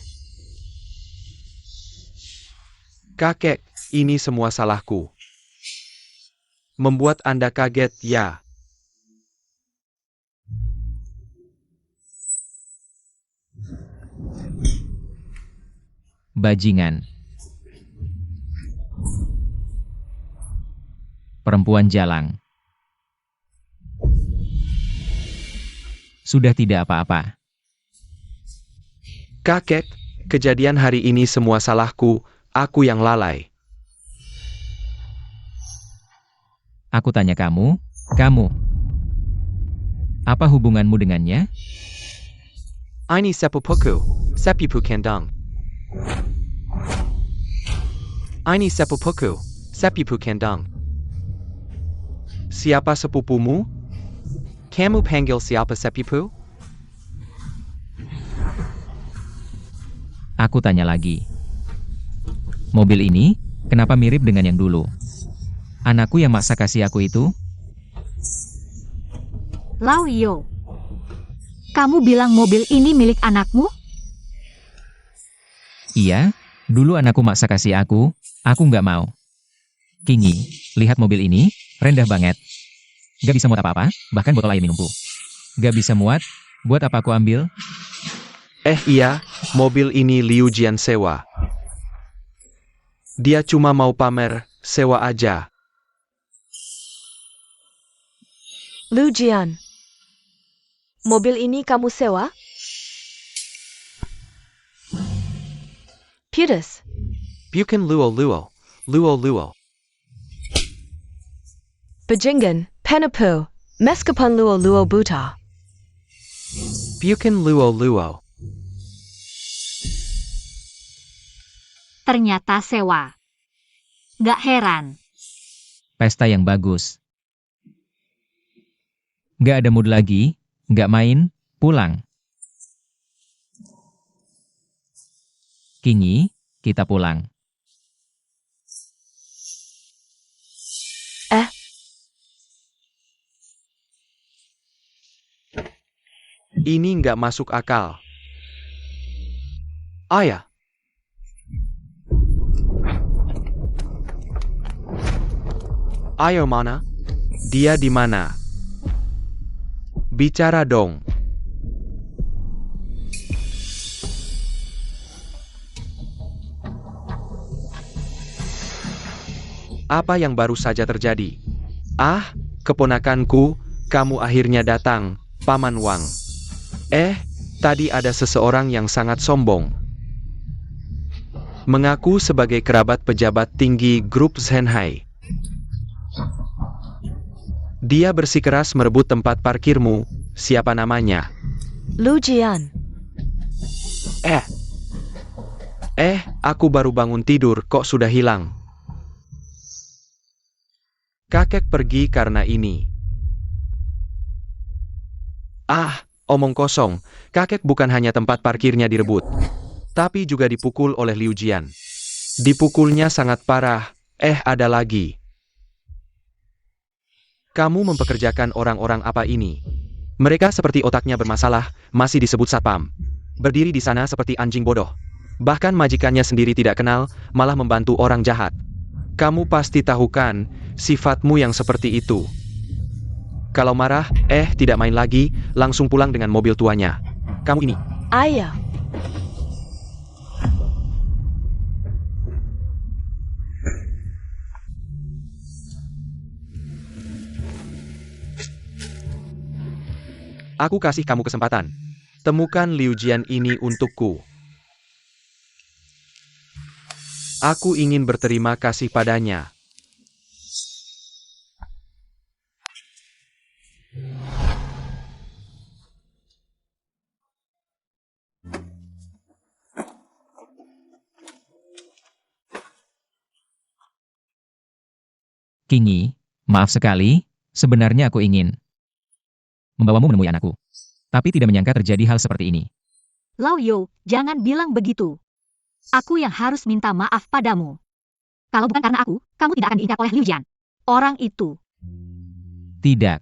Kakek, ini semua salahku. Membuat Anda kaget, ya. Bajingan. Perempuan jalang. Sudah tidak apa-apa. Kakek, kejadian hari ini semua salahku, aku yang lalai. Aku tanya kamu. Apa hubunganmu dengannya? Ini sepupuku, sepupu kandang. Ini sepupuku, sepupu kandang. Siapa sepupumu? Kamu panggil siapa sepupu? Aku tanya lagi. Mobil ini, kenapa mirip dengan yang dulu? Anakku yang maksa kasih aku itu? Lao Yo. Kamu bilang mobil ini milik anakmu? Iya, dulu anakku maksa kasih aku nggak mau. Kingi, lihat mobil ini, rendah banget. Gak bisa muat apa-apa, bahkan botol air minumku. Gak bisa muat, buat apa aku ambil? Iya, mobil ini Liu Jian sewa. Dia cuma mau pamer, sewa aja. Liu Jian. Mobil ini kamu sewa? Putus. Bukan luo. Bajingan, Penapu, Meskapan luo buta. Bukan luo. Ternyata sewa. Gak heran. Pesta yang bagus. Gak ada mood lagi, gak main, pulang. Kingi, kita pulang. Ini nggak masuk akal. Ayah. Ayo mana? Dia di mana? Bicara dong. Apa yang baru saja terjadi? Keponakanku, kamu akhirnya datang, Paman Wang. Tadi ada seseorang yang sangat sombong. Mengaku sebagai kerabat pejabat tinggi grup Zhenhai. Dia bersikeras merebut tempat parkirmu. Siapa namanya? Liu Jian. Aku baru bangun tidur kok sudah hilang. Kakek pergi karena ini. Omong kosong. Kakek bukan hanya tempat parkirnya direbut, tapi juga dipukul oleh Liu Jian. Dipukulnya sangat parah. Ada lagi. Kamu mempekerjakan orang-orang apa ini? Mereka seperti otaknya bermasalah, masih disebut satpam. Berdiri di sana seperti anjing bodoh. Bahkan majikannya sendiri tidak kenal, malah membantu orang jahat. Kamu pasti tahu kan, sifatmu yang seperti itu. Kalau marah, tidak main lagi, langsung pulang dengan mobil tuanya. Kamu ini. Ayah. Aku kasih kamu kesempatan. Temukan Liu Jian ini untukku. Aku ingin berterima kasih padanya. Kingi, maaf sekali, sebenarnya aku ingin membawamu menemui anakku. Tapi tidak menyangka terjadi hal seperti ini. Lao Yo, jangan bilang begitu. Aku yang harus minta maaf padamu. Kalau bukan karena aku, kamu tidak akan diingat oleh Liu Jian. Orang itu. Tidak.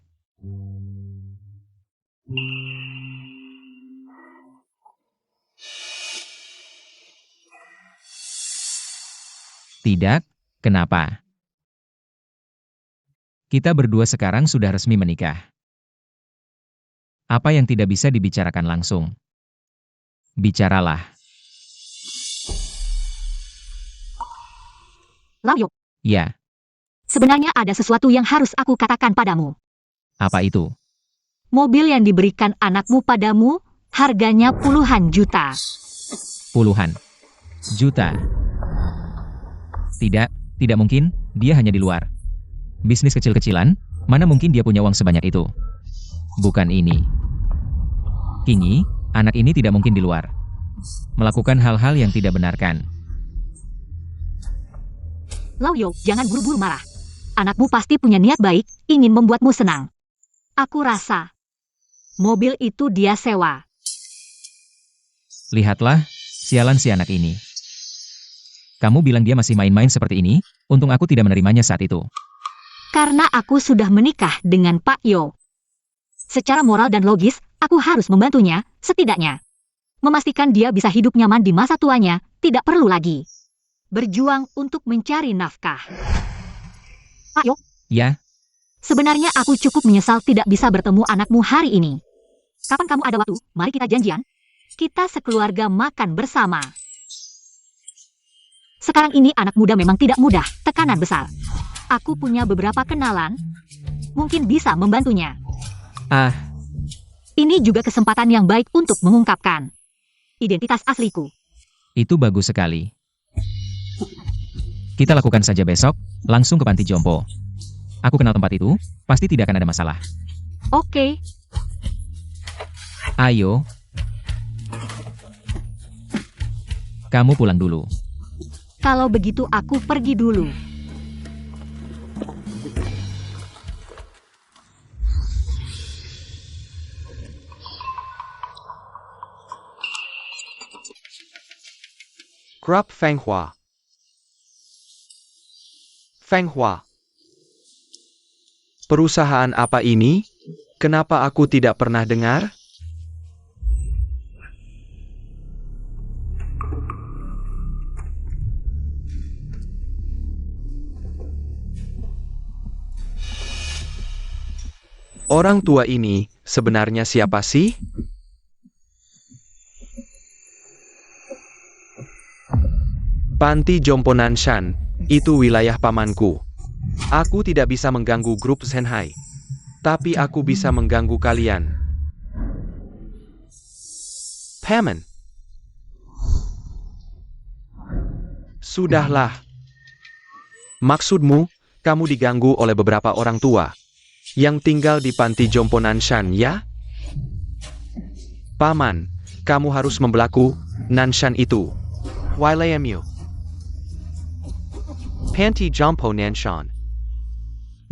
Tidak, kenapa? Kita berdua sekarang sudah resmi menikah. Apa yang tidak bisa dibicarakan langsung? Bicaralah. Lao Yo, Ya, sebenarnya ada sesuatu yang harus aku katakan padamu. apa itu? Mobil yang diberikan anakmu padamu, harganya puluhan juta. Puluhan juta. Tidak mungkin, dia hanya di luar. Bisnis kecil-kecilan, mana mungkin dia punya uang sebanyak itu? Bukan ini. Kingi, anak ini tidak mungkin di luar. Melakukan hal-hal yang tidak benarkan. Lauyo, jangan buru-buru marah. Anakmu pasti punya niat baik, ingin membuatmu senang. Aku rasa mobil itu dia sewa. Lihatlah, sialan si anak ini. Kamu bilang dia masih main-main seperti ini, untung aku tidak menerimanya saat itu. Karena aku sudah menikah dengan Pak Yo. Secara moral dan logis, aku harus membantunya, setidaknya. Memastikan dia bisa hidup nyaman di masa tuanya, tidak perlu lagi berjuang untuk mencari nafkah. Pak Yo, Ya, sebenarnya aku cukup menyesal tidak bisa bertemu anakmu hari ini. Kapan kamu ada waktu, mari kita janjian. Kita sekeluarga makan bersama. Sekarang ini anak muda memang tidak mudah, tekanan besar. Aku punya beberapa kenalan, mungkin bisa membantunya. ah, Ini juga kesempatan yang baik untuk mengungkapkan identitas asliku. itu bagus sekali. Kita lakukan saja besok, langsung ke panti jompo. Aku kenal tempat itu, pasti tidak akan ada masalah. Oke, Ayo. Kamu pulang dulu. kalau begitu aku pergi dulu. Crop Fenghua. Fenghua. Perusahaan apa ini? Kenapa aku tidak pernah dengar? Orang tua ini sebenarnya siapa sih? Panti Jompo Nanshan, itu wilayah pamanku. Aku tidak bisa mengganggu grup Shanghai. Tapi aku bisa mengganggu kalian. Paman. Sudahlah. Maksudmu, kamu diganggu oleh beberapa orang tua yang tinggal di Panti Jompo Nanshan, ya? Paman, kamu harus membelaku Nanshan itu. YLAMU. Panti Jompo Nanshan.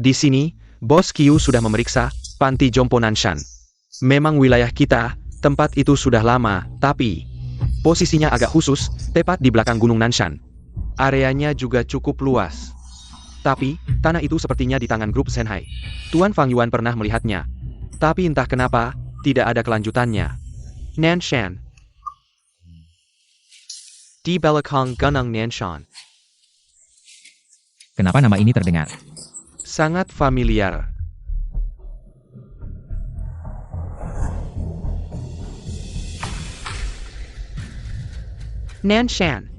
Di sini, Bos Qiu sudah memeriksa Panti Jompo Nanshan. Memang wilayah kita, tempat itu sudah lama, tapi posisinya agak khusus, tepat di belakang Gunung Nanshan. Areanya juga cukup luas. Tapi, tanah itu sepertinya di tangan grup Shanghai. Tuan Fang Yuan pernah melihatnya. Tapi entah kenapa, tidak ada kelanjutannya. Nanshan. Di belakang Gunung Nanshan. Kenapa nama ini terdengar? Sangat familiar. Nanshan.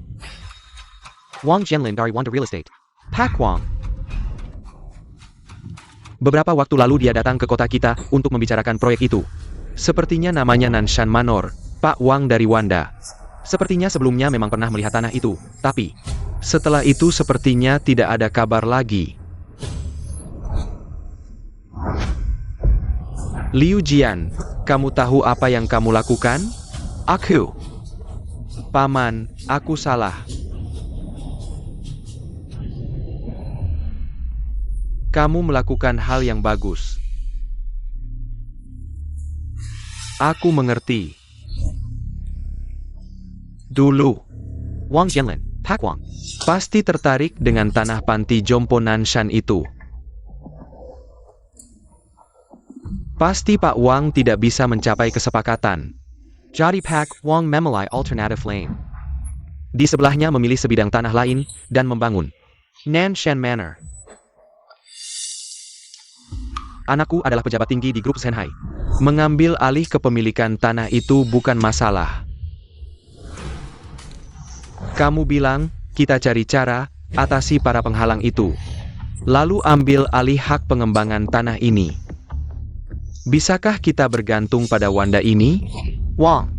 Wang Jianlin dari Wanda Real Estate. Pak Wang. Beberapa waktu lalu dia datang ke kota kita untuk membicarakan proyek itu. Sepertinya namanya Nanshan Manor, Pak Wang dari Wanda. Sepertinya sebelumnya memang pernah melihat tanah itu, tapi setelah itu sepertinya tidak ada kabar lagi. Liu Jian, kamu tahu apa yang kamu lakukan? Aku. Paman, aku salah. Kamu melakukan hal yang bagus. Aku mengerti. Dulu, Wang Jianlin, Pak Wang, pasti tertarik dengan tanah Panti Jompo Nanshan itu. Pasti Pak Wang tidak bisa mencapai kesepakatan. Jadi Pak Wang memilih alternatif lain. Di sebelahnya memilih sebidang tanah lain dan membangun Nanshan Manor. Anakku adalah pejabat tinggi di grup Shanghai. Mengambil alih kepemilikan tanah itu bukan masalah. Kamu bilang, kita cari cara, atasi para penghalang itu. Lalu ambil alih hak pengembangan tanah ini. Bisakah kita bergantung pada Wanda ini? Wang.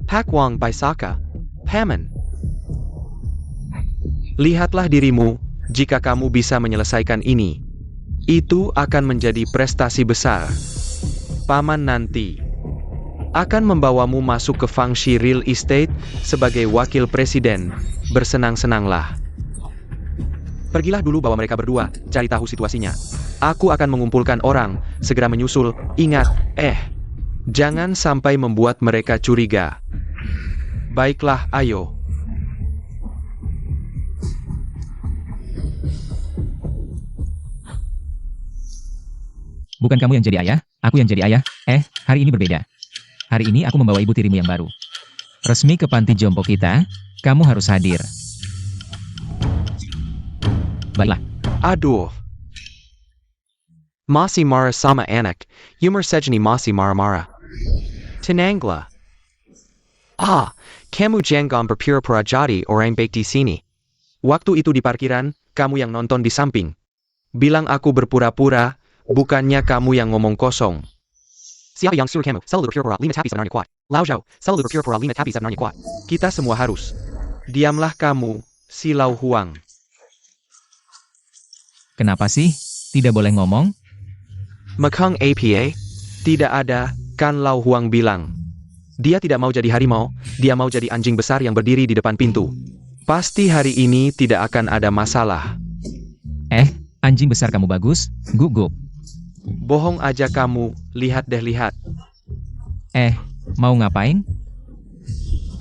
Pak Wang Baisaka. Paman. Lihatlah dirimu, jika kamu bisa menyelesaikan ini. Itu akan menjadi prestasi besar. Paman nanti akan membawamu masuk ke Fangxi Real Estate sebagai wakil presiden. Bersenang-senanglah. Pergilah dulu bawa mereka berdua, cari tahu situasinya. Aku akan mengumpulkan orang, segera menyusul. Ingat, jangan sampai membuat mereka curiga. Baiklah, ayo. Bukan kamu yang jadi ayah, aku yang jadi ayah. Hari ini berbeda. Hari ini aku membawa ibu tirimu yang baru. Resmi ke panti jompo kita, kamu harus hadir. Baiklah. Aduh. Masih marah sama anak, Yumar Sejani masih marah-marah. Tenanglah. Kamu jangan berpura-pura jadi orang baik di sini. Waktu itu di parkiran, kamu yang nonton di samping. Bilang aku berpura-pura, bukannya kamu yang ngomong kosong. Siapa yang suruh kamu selalu berpura-pura 5 tapi sebenarnya kuat? Lau Zhao, selalu berpura-pura 5 tapi sebenarnya kuat. Kita semua harus. Diamlah kamu, si Lau Huang. Kenapa sih? Tidak boleh ngomong? Mekang APA? Tidak ada, kan Lau Huang bilang. Dia tidak mau jadi harimau, dia mau jadi anjing besar yang berdiri di depan pintu. Pasti hari ini tidak akan ada masalah. Anjing besar kamu bagus, gugup. Bohong aja kamu, lihat deh lihat. Mau ngapain?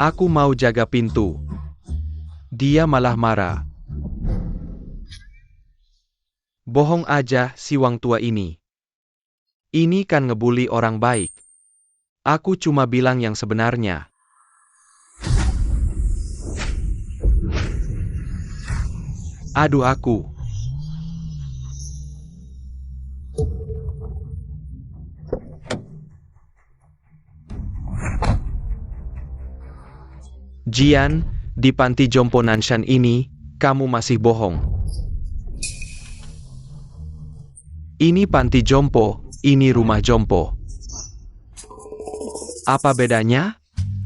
Aku mau jaga pintu. Dia malah marah. Bohong aja si Wang tua ini. Ini kan ngebully orang baik. Aku cuma bilang yang sebenarnya. Aduh aku. Jian, di panti jompo Nanshan ini, kamu masih bohong. Ini panti jompo, ini rumah jompo. Apa bedanya?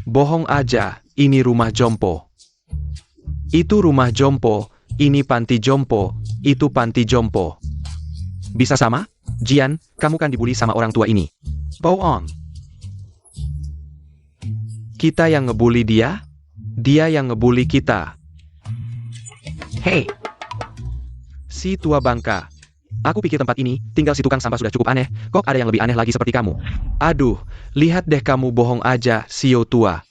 Bohong aja, ini rumah jompo. Itu rumah jompo, ini panti jompo, itu panti jompo. Bisa sama? Jian, kamu kan dibully sama orang tua ini. Bohong. Kita yang ngebully dia? Dia yang ngebully kita. Hei! Si tua bangka. Aku pikir tempat ini, tinggal si tukang sampah sudah cukup aneh, kok ada yang lebih aneh lagi seperti kamu. Aduh, lihat deh kamu bohong aja, Sio tua.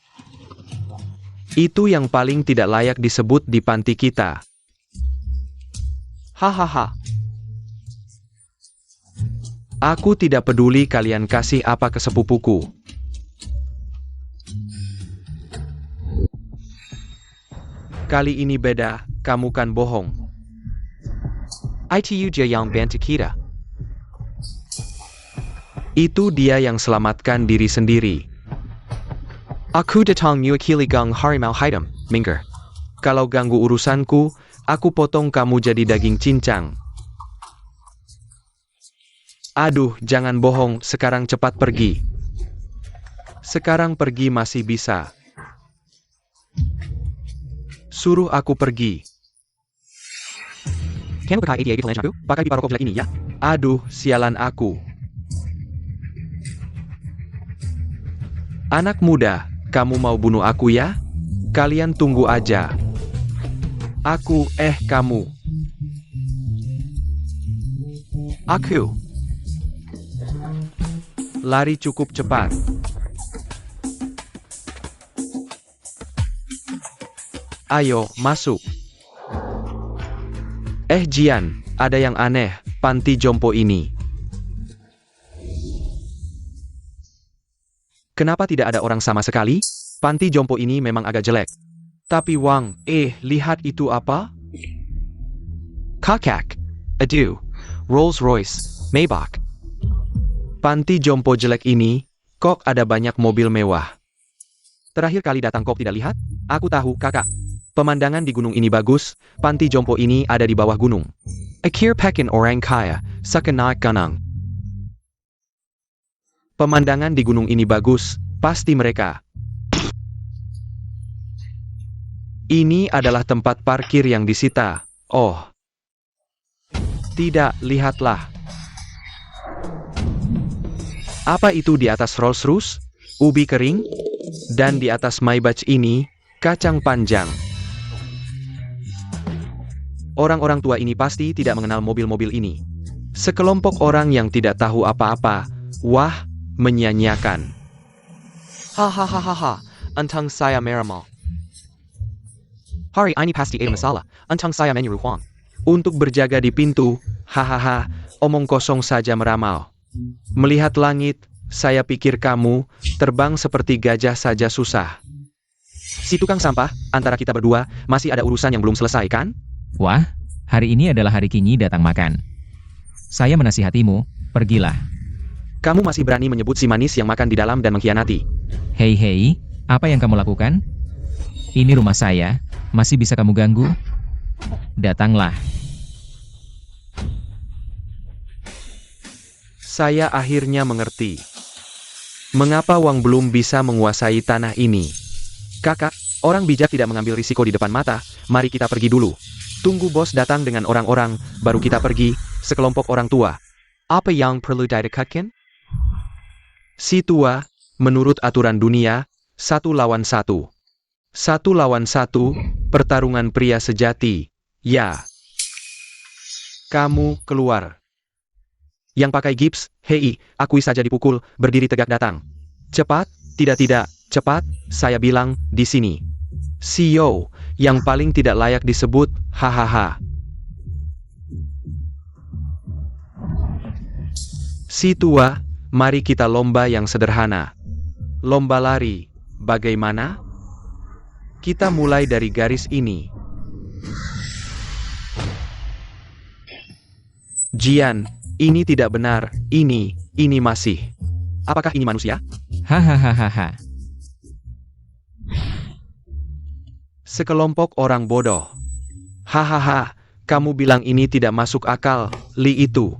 Itu yang paling tidak layak disebut di panti kita. Hahaha. Aku tidak peduli kalian kasih apa ke sepupuku. Kali ini beda, kamu kan bohong. Itu dia yang bantu kita. Itu dia yang selamatkan diri sendiri. Aku datang mewakili gang harimau hitam, Mingger. Kalau ganggu urusanku, aku potong kamu jadi daging cincang. Aduh, jangan bohong, sekarang cepat pergi. Sekarang pergi masih bisa. Suruh aku pergi. Kamu pakai 88 di aku? Pakai pipa rokok jelek ini ya? Aduh, sialan aku. Anak muda, kamu mau bunuh aku ya? Kalian tunggu aja. Aku, kamu. Aku. Lari cukup cepat. Ayo, masuk. Jian, ada yang aneh, panti jompo ini. Kenapa tidak ada orang sama sekali? Panti jompo ini memang agak jelek. Tapi Wang, lihat itu apa? Kakak. Aduh. Rolls Royce, Maybach. Panti jompo jelek ini, kok ada banyak mobil mewah. Terakhir kali datang kok tidak lihat? Aku tahu, kakak. Pemandangan di gunung ini bagus, panti jompo ini ada di bawah gunung. Akhir pekin orang kaya, Saka naik gunung. Pemandangan di gunung ini bagus, pasti mereka. Ini adalah tempat parkir yang disita. Oh. Tidak, lihatlah. Apa itu di atas Rolls Royce? Ubi kering? Dan di atas Maybach ini, kacang panjang. Orang-orang tua ini pasti tidak mengenal mobil-mobil ini. Sekelompok orang yang tidak tahu apa-apa, wah, menyanyiakan. Hahaha, entang saya meramal. Hari ini pasti ada masalah, entang saya menyuruh Huang. Untuk berjaga di pintu, hahaha, omong kosong saja meramal. Melihat langit, saya pikir kamu terbang seperti gajah saja susah. Si tukang sampah, antara kita berdua, masih ada urusan yang belum selesai kan? Wah, hari ini adalah hari Kinyi datang makan. Saya menasihatimu, pergilah. Kamu masih berani menyebut si manis yang makan di dalam dan mengkhianati. Hei, apa yang kamu lakukan? Ini rumah saya, masih bisa kamu ganggu? Datanglah. Saya akhirnya mengerti. Mengapa Wang belum bisa menguasai tanah ini? Kakak, orang bijak tidak mengambil risiko di depan mata, mari kita pergi dulu. Tunggu bos datang dengan orang-orang, baru kita pergi, sekelompok orang tua. Apa yang perlu didekatkan? Si tua, menurut aturan dunia, 1 lawan 1. 1 lawan 1, pertarungan pria sejati, ya. Kamu keluar. Yang pakai gips, hei, akui saja dipukul, berdiri tegak datang. Cepat, tidak, cepat, saya bilang, di sini. CEO, yang paling tidak layak disebut, hahaha. Si tua, mari kita lomba yang sederhana. Lomba lari, bagaimana? Kita mulai dari garis ini. Jian, ini tidak benar, ini masih. Apakah ini manusia? Hahaha. Sekelompok orang bodoh. Hahaha, kamu bilang ini tidak masuk akal, Li itu.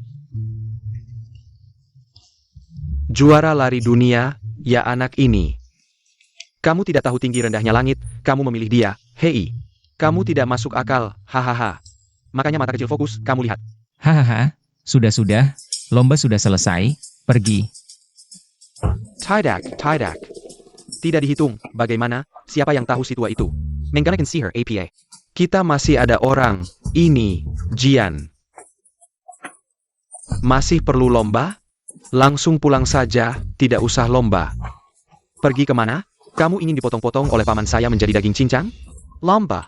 Juara lari dunia, ya anak ini. Kamu tidak tahu tinggi rendahnya langit, kamu memilih dia, hei. Kamu tidak masuk akal, hahaha. Makanya mata kecil fokus, kamu lihat. Hahaha. Sudah, lomba sudah selesai, pergi. Tidak. Tidak dihitung, bagaimana, siapa yang tahu si tua itu? Menggana can see her, APA. Kita masih ada orang, ini, Jian. Masih perlu lomba? Langsung pulang saja, tidak usah lomba. Pergi kemana? Kamu ingin dipotong-potong oleh paman saya menjadi daging cincang? Lomba.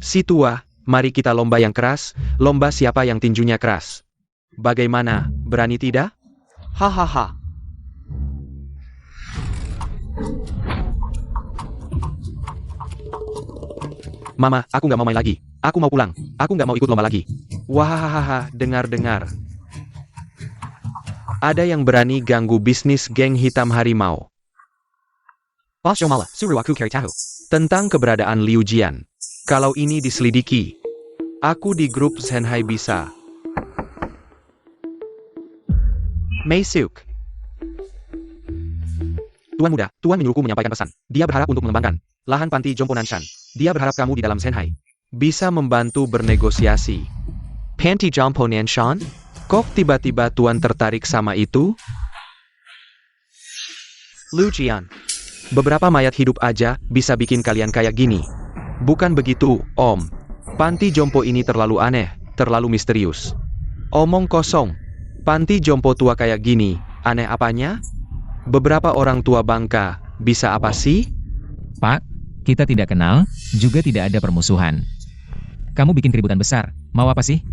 Si tua, mari kita lomba yang keras, lomba siapa yang tinjunya keras. Bagaimana, berani tidak? Hahaha. Mama, aku nggak mau main lagi. Aku mau pulang. Aku nggak mau ikut lomba lagi. Wahahaha, dengar. Ada yang berani ganggu bisnis geng hitam harimau. Bos Jomala, suruh aku cari tahu tentang keberadaan Liu Jian. Kalau ini diselidiki, aku di grup Shanghai bisa. Mei Suk. Tuan muda, Tuan menyuruhku menyampaikan pesan. Dia berharap untuk mengembangkan lahan panti Jompo Nanshan. Dia berharap kamu di dalam Shanghai bisa membantu bernegosiasi. Panti Jompo Nanshan? Kok tiba-tiba Tuan tertarik sama itu? Liu Jian. Beberapa mayat hidup aja bisa bikin kalian kayak gini. Bukan begitu, Om. Panti Jompo ini terlalu aneh, terlalu misterius. Omong kosong. Panti Jompo tua kayak gini, aneh apanya? Beberapa orang tua bangka, bisa apa sih? Pak, kita tidak kenal, juga tidak ada permusuhan. Kamu bikin keributan besar, mau apa sih?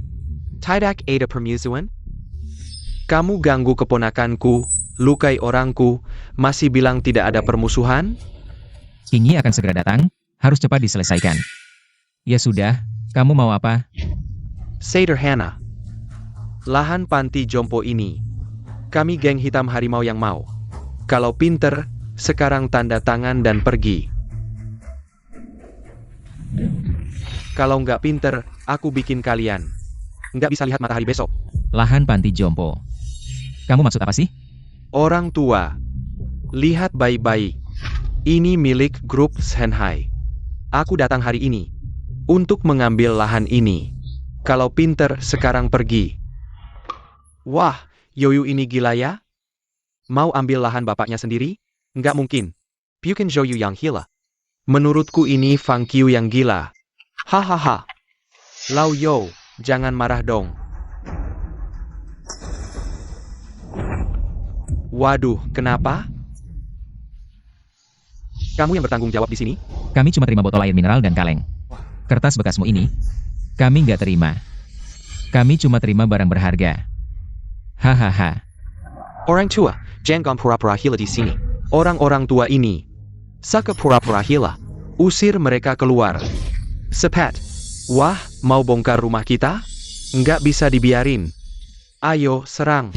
Tidak ada permusuhan? Kamu ganggu keponakanku, lukai orangku, masih bilang tidak ada permusuhan? Kinyi akan segera datang, harus cepat diselesaikan. Ya sudah, kamu mau apa? Sederhana. Lahan panti Jompo ini. Kami geng hitam harimau yang mau. Kalau pinter, sekarang tanda tangan dan pergi. Kalau nggak pinter, aku bikin kalian nggak bisa lihat matahari besok. Lahan panti jompo. Kamu maksud apa sih? Orang tua, lihat baik-baik. Ini milik grup Shanghai. Aku datang hari ini untuk mengambil lahan ini. Kalau pinter, sekarang pergi. Wah, Yoyu ini gila ya? Mau ambil lahan bapaknya sendiri? Nggak mungkin. Bukan Yoyu yang gila. Menurutku ini Fang Qiu yang gila. Hahaha. Lao Yo, jangan marah dong. Waduh, kenapa? Kamu yang bertanggung jawab di sini? Kami cuma terima botol air mineral dan kaleng. Kertas bekasmu ini, kami nggak terima. Kami cuma terima barang berharga. Hahaha. Orang tua, jangan pura-pura gila di sini. Orang-orang tua ini, saka pura-pura gila. Usir mereka keluar. Cepat. Wah, mau bongkar rumah kita? Nggak bisa dibiarin. Ayo, serang.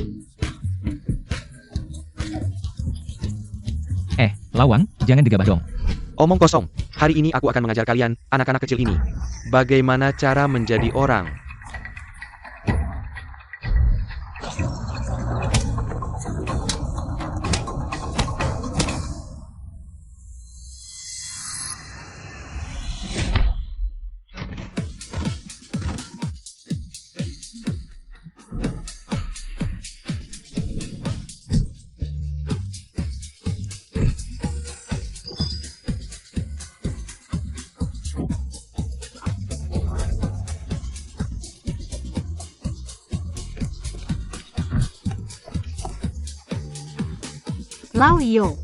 Lawang, jangan gegabah dong. Omong kosong. Hari ini aku akan mengajar kalian, anak-anak kecil ini, bagaimana cara menjadi orang. Lao Yo.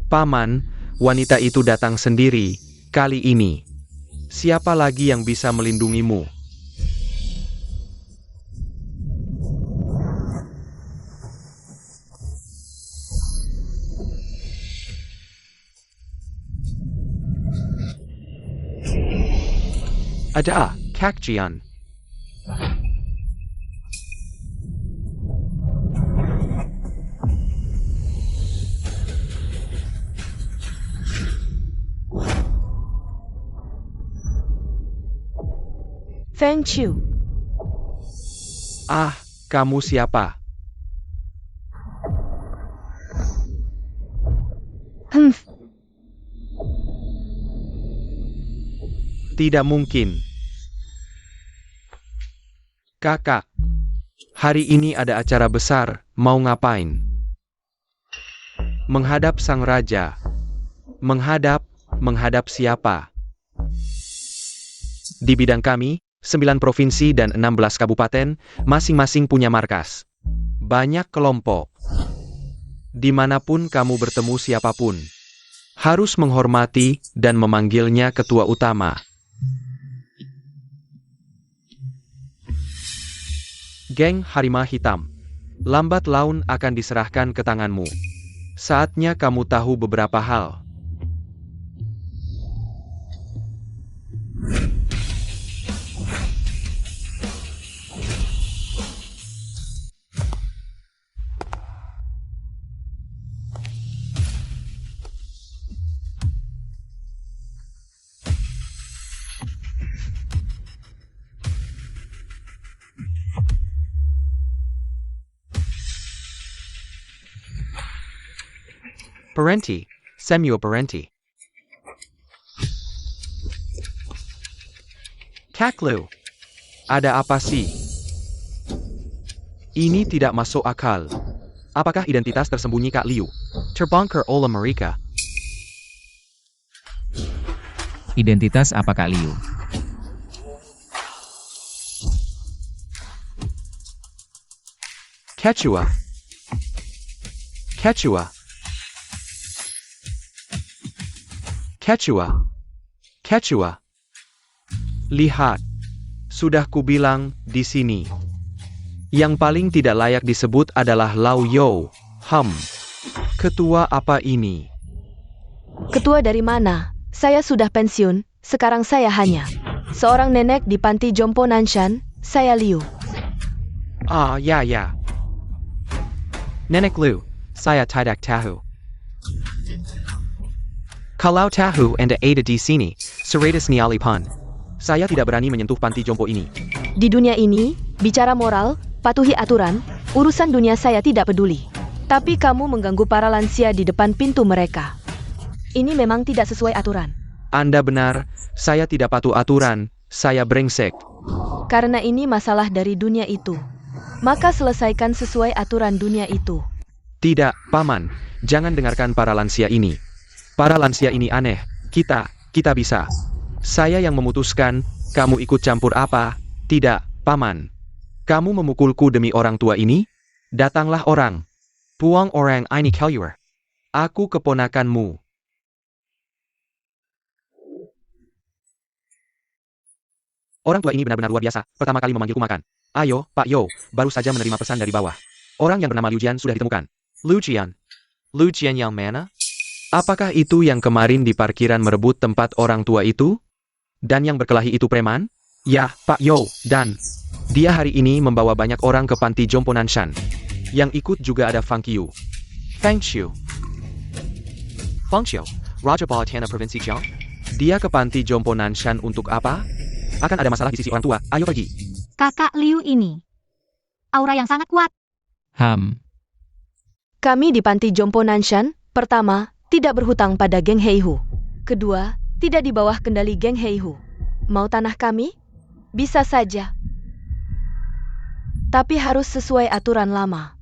Paman, wanita itu datang sendiri, kali ini. Siapa lagi yang bisa melindungimu? Ada, Kak Jian. Feng Qiu. Kamu siapa? Tidak mungkin. Kakak, hari ini ada acara besar, mau ngapain? Menghadap sang raja. Menghadap siapa? Di bidang kami, 9 provinsi dan 16 kabupaten, masing-masing punya markas. Banyak kelompok. Dimanapun kamu bertemu siapapun, harus menghormati dan memanggilnya ketua utama. Geng Harimau Hitam, lambat laun akan diserahkan ke tanganmu. Saatnya kamu tahu beberapa hal. Parenti, Samuel Parenti. Kaklu, ada apa sih? Ini tidak masuk akal. Apakah identitas tersembunyi Kak Liu? Terbongkar oleh mereka. Identitas apa Kak Liu? Quechua. Quechua. Quechua. Quechua. Lihat. Sudah kubilang, di sini. Yang paling tidak layak disebut adalah Lao Yo. Ketua apa ini? Ketua dari mana? Saya sudah pensiun, sekarang saya hanya seorang nenek di panti jompo Nanshan, saya Liu. Ya. Nenek Liu, Saya tidak tahu. Kalau tahu Anda ada di sini, seratus nyali pun. Saya tidak berani menyentuh panti jompo ini. Di dunia ini, bicara moral, patuhi aturan, urusan dunia saya tidak peduli. Tapi kamu mengganggu para lansia di depan pintu mereka. Ini memang tidak sesuai aturan. Anda benar, saya tidak patuh aturan, saya brengsek. Karena ini masalah dari dunia itu. Maka selesaikan sesuai aturan dunia itu. Tidak, Paman, jangan dengarkan para lansia ini. Para lansia ini aneh, kita bisa. Saya yang memutuskan, kamu ikut campur apa? Tidak, Paman. Kamu memukulku demi orang tua ini? Datanglah orang. Puang orang ini keluar. Aku keponakanmu. Orang tua ini benar-benar luar biasa, pertama kali memanggilku makan. Ayo, Pak Yo, baru saja menerima pesan dari bawah. Orang yang bernama Liu Jian sudah ditemukan. Liu Jian yang mana? Apakah itu yang kemarin di parkiran merebut tempat orang tua itu? Dan yang berkelahi itu preman? Ya, Pak Yo, dan dia hari ini membawa banyak orang ke panti jompo Nanshan. Yang ikut juga ada Fang Qiu. Fang Qiu, Raja Bawah Tanah Provinsi Jiang. Dia ke panti jompo Nanshan untuk apa? Akan ada masalah di sisi orang tua, ayo pergi. Kakak Liu ini. Aura yang sangat kuat. Kami di panti jompo Nanshan, pertama, tidak berhutang pada geng Heihu. Kedua, tidak di bawah kendali geng Heihu. Mau tanah kami? Bisa saja. Tapi harus sesuai aturan lama.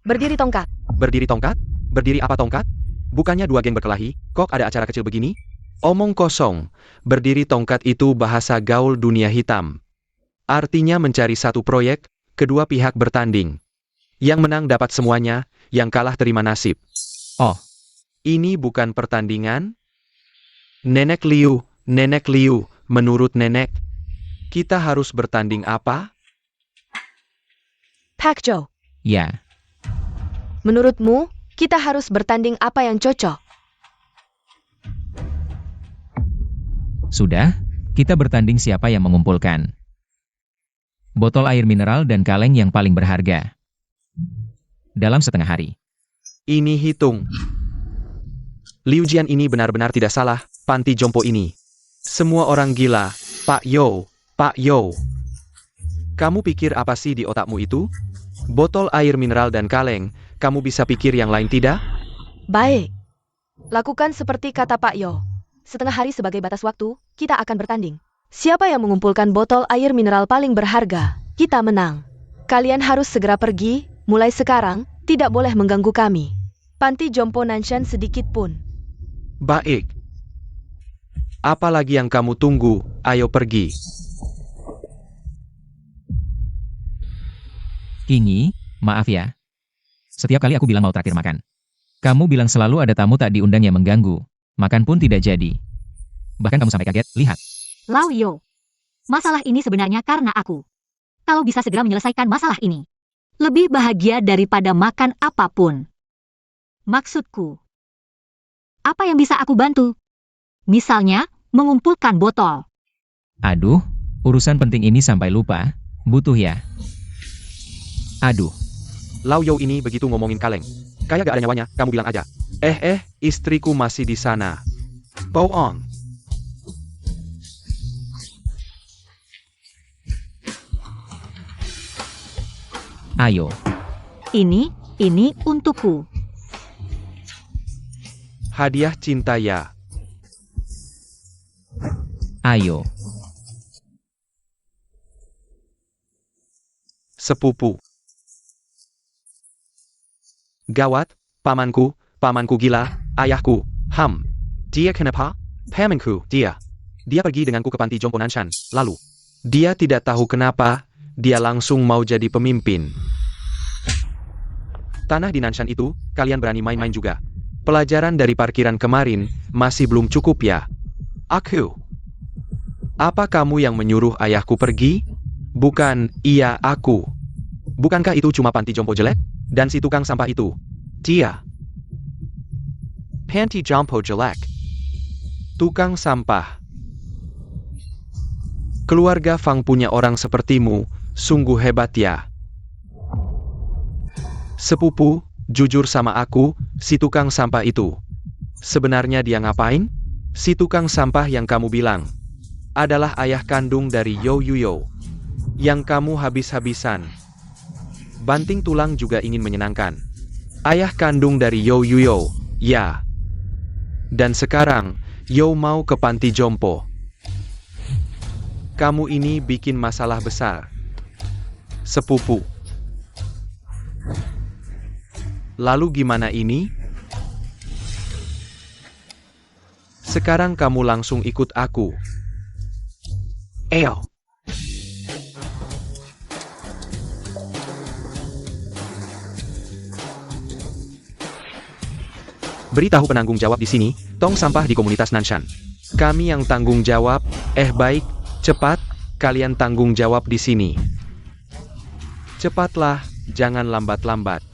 Berdiri tongkat. Berdiri tongkat? Berdiri apa tongkat? Bukannya dua geng berkelahi, kok ada acara kecil begini? Omong kosong, berdiri tongkat itu bahasa gaul dunia hitam. Artinya mencari satu proyek, kedua pihak bertanding. Yang menang dapat semuanya, yang kalah terima nasib. Oh. Ini bukan pertandingan? Nenek Liu, menurut nenek, kita harus bertanding apa? Pak Jo, Ya. menurutmu, kita harus bertanding apa yang cocok? Sudah, kita bertanding siapa yang mengumpulkan botol air mineral dan kaleng yang paling berharga dalam setengah hari. Ini hitung. Liu Jian ini benar-benar tidak salah, panti jompo ini. Semua orang gila, Pak Yo. Kamu pikir apa sih di otakmu itu? Botol air mineral dan kaleng, kamu bisa pikir yang lain tidak? Baik. Lakukan seperti kata Pak Yo. Setengah hari sebagai batas waktu, kita akan bertanding. Siapa yang mengumpulkan botol air mineral paling berharga, kita menang. Kalian harus segera pergi, mulai sekarang, tidak boleh mengganggu kami. Panti jompo Nanshan sedikit pun. Baik. Apalagi yang kamu tunggu, ayo pergi. Kingi, maaf ya. Setiap kali aku bilang mau traktir makan, kamu bilang selalu ada tamu tak diundang yang mengganggu. Makan pun tidak jadi. Bahkan kamu sampai kaget, lihat. Lao Yo. Masalah ini sebenarnya karena aku. Kalau bisa segera menyelesaikan masalah ini. Lebih bahagia daripada makan apapun. Maksudku. Apa yang bisa aku bantu? Misalnya, mengumpulkan botol. Aduh, urusan penting ini sampai lupa. Butuh ya. Aduh. Lao Yo ini begitu ngomongin kaleng. Kayak gak ada nyawanya, kamu bilang aja. Istriku masih di sana. Bohong. Ayo. Ini untukku. Hadiah cinta ya. Ayo. Sepupu. Gawat, pamanku gila, ayahku, Dia kenapa? Pamanku, dia pergi denganku ke panti jompo Nanshan, lalu. Dia tidak tahu kenapa, dia langsung mau jadi pemimpin. Tanah di Nanshan itu, kalian berani main-main juga. Pelajaran dari parkiran kemarin, masih belum cukup ya? Aku. Apa kamu yang menyuruh ayahku pergi? Bukan, iya aku. Bukankah itu cuma panti jompo jelek? Dan si tukang sampah itu, dia. Panti jompo jelek. Tukang sampah. Keluarga Fang punya orang sepertimu, sungguh hebat ya. Sepupu, jujur sama aku, si tukang sampah itu. Sebenarnya dia ngapain? Si tukang sampah yang kamu bilang adalah ayah kandung dari Yo Yuyo. Yang kamu habis-habisan banting tulang juga ingin menyenangkan. Ayah kandung dari Yo Yuyo, ya. Dan sekarang, Yo mau ke panti jompo. Kamu ini bikin masalah besar. Sepupu. Lalu gimana ini? Sekarang kamu langsung ikut aku. Eyo. Beritahu penanggung jawab di sini, tong sampah di komunitas Nanshan. Kami yang tanggung jawab, baik, cepat, kalian tanggung jawab di sini. Cepatlah, jangan lambat-lambat.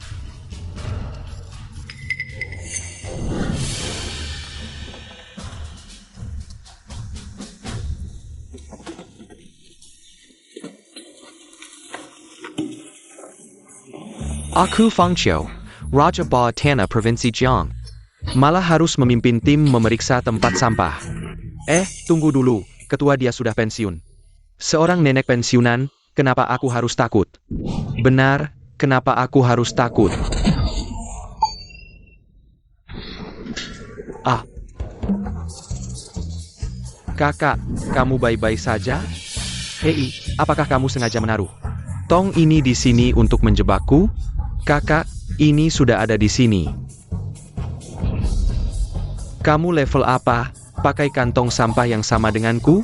Aku Fang Qiu, Raja Bawah Tanah Provinsi Jiang. Malah harus memimpin tim memeriksa tempat sampah. Tunggu dulu, ketua dia sudah pensiun. Seorang nenek pensiunan, kenapa aku harus takut? Benar, kenapa aku harus takut? Kakak, kamu baik-baik saja? Hei, apakah kamu sengaja menaruh tong ini di sini untuk menjebakku? Kakak, ini sudah ada di sini. Kamu level apa? Pakai kantong sampah yang sama denganku?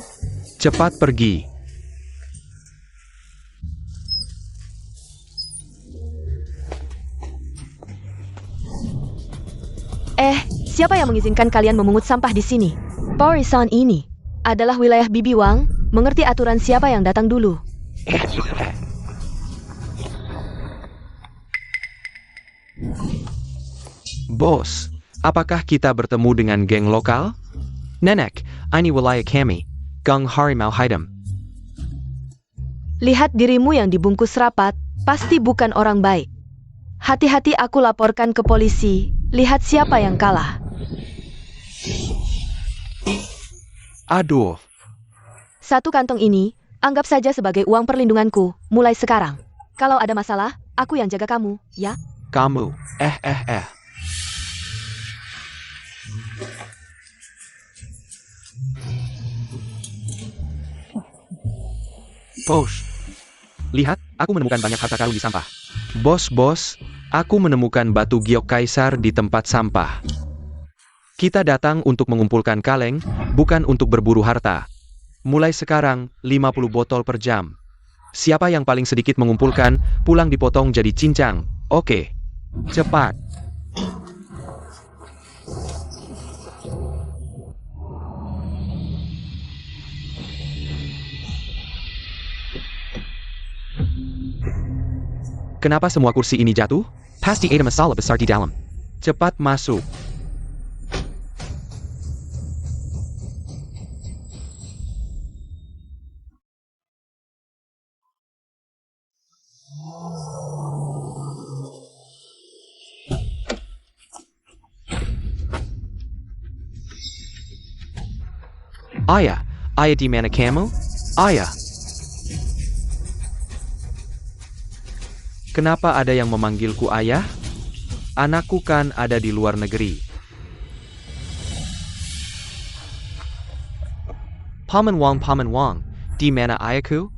Cepat pergi. Siapa yang mengizinkan kalian memungut sampah di sini? Porisan ini adalah wilayah Bibi Wang. Mengerti aturan siapa yang datang dulu? Bos, apakah kita bertemu dengan geng lokal? Nenek, ini wilayah kami, Gang Harimau Hitam. Lihat dirimu yang dibungkus rapat, pasti bukan orang baik. Hati-hati, aku laporkan ke polisi. Lihat siapa yang kalah. Aduh. Satu kantong ini, anggap saja sebagai uang perlindunganku, mulai sekarang. Kalau ada masalah, aku yang jaga kamu, ya? Kamu, Bos, lihat, aku menemukan banyak harta karun di sampah. Bos, aku menemukan batu giok kaisar di tempat sampah. Kita datang untuk mengumpulkan kaleng, bukan untuk berburu harta. Mulai sekarang, 50 botol per jam. Siapa yang paling sedikit mengumpulkan, pulang dipotong jadi cincang. Oke. Cepat. Kenapa semua kursi ini jatuh? Pasti ada masalah besar di dalam. Cepat masuk. Ayah di mana kamu? Ayah. Kenapa ada yang memanggilku ayah? Anakku kan ada di luar negeri. Paman Wang, di mana ayahku?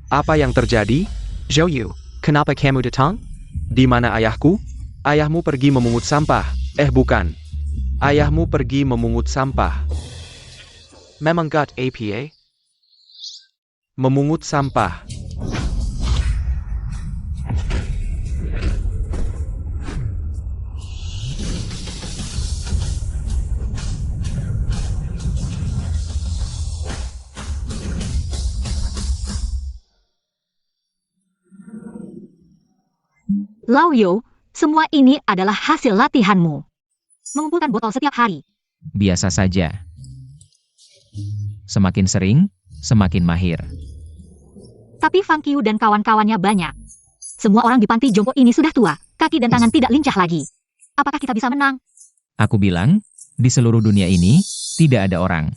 Apa yang terjadi? Zhou, kenapa kamu datang? Di mana ayahku? Ayahmu pergi memungut sampah. Bukan. Ayahmu pergi memungut sampah. Memang gak apa? Memungut sampah. Lao Yo, semua ini adalah hasil latihanmu. Mengumpulkan botol setiap hari. Biasa saja. Semakin sering, semakin mahir. Tapi Fang Qiu dan kawan-kawannya banyak. Semua orang di panti jompo ini sudah tua, kaki dan tangan tidak lincah lagi. Apakah kita bisa menang? Aku bilang, di seluruh dunia ini, tidak ada orang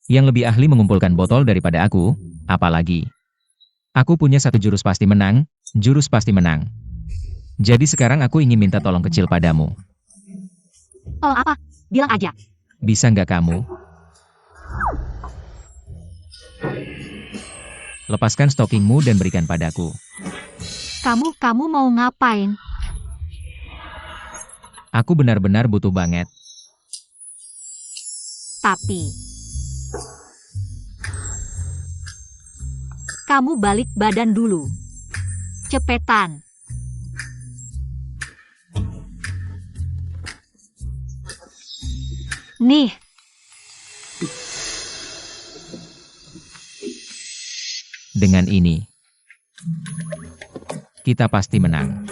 yang lebih ahli mengumpulkan botol daripada aku, apalagi. Aku punya satu jurus pasti menang, jurus pasti menang. Jadi sekarang aku ingin minta tolong kecil padamu. Tolong apa? Bilang aja. Bisa nggak kamu? Lepaskan stokingmu dan berikan padaku. Kamu mau ngapain? Aku benar-benar butuh banget. Tapi kamu balik badan dulu. Cepetan. Nih. Dengan ini, kita pasti menang.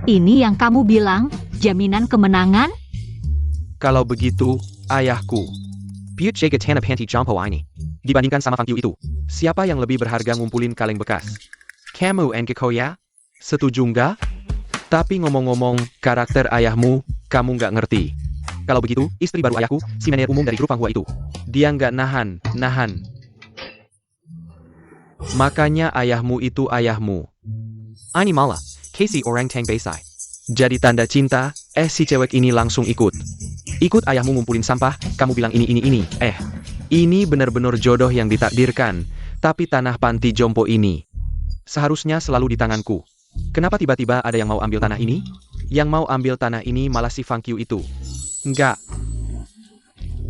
Ini yang kamu bilang, jaminan kemenangan? Kalau begitu, ayahku. Piut Jaga Tanah Panti Jompo ini. Dibandingkan sama Fang Qiu itu, siapa yang lebih berharga ngumpulin kaleng bekas? Kamu and Kekoya? Setuju nggak? Tapi ngomong-ngomong, karakter ayahmu, kamu nggak ngerti. Kalau begitu, istri baru ayahku, si manajer umum dari grup Fanghua itu. Dia nggak nahan. Makanya ayahmu itu ayahmu. Ini malah, Casey orang Tang Baisai. Jadi tanda cinta, si cewek ini langsung ikut. Ikut ayahmu ngumpulin sampah, kamu bilang ini. Ini benar-benar jodoh yang ditakdirkan. Tapi tanah panti jompo ini seharusnya selalu di tanganku. Kenapa tiba-tiba ada yang mau ambil tanah ini? Yang mau ambil tanah ini malah si Fang Qiu itu. Enggak.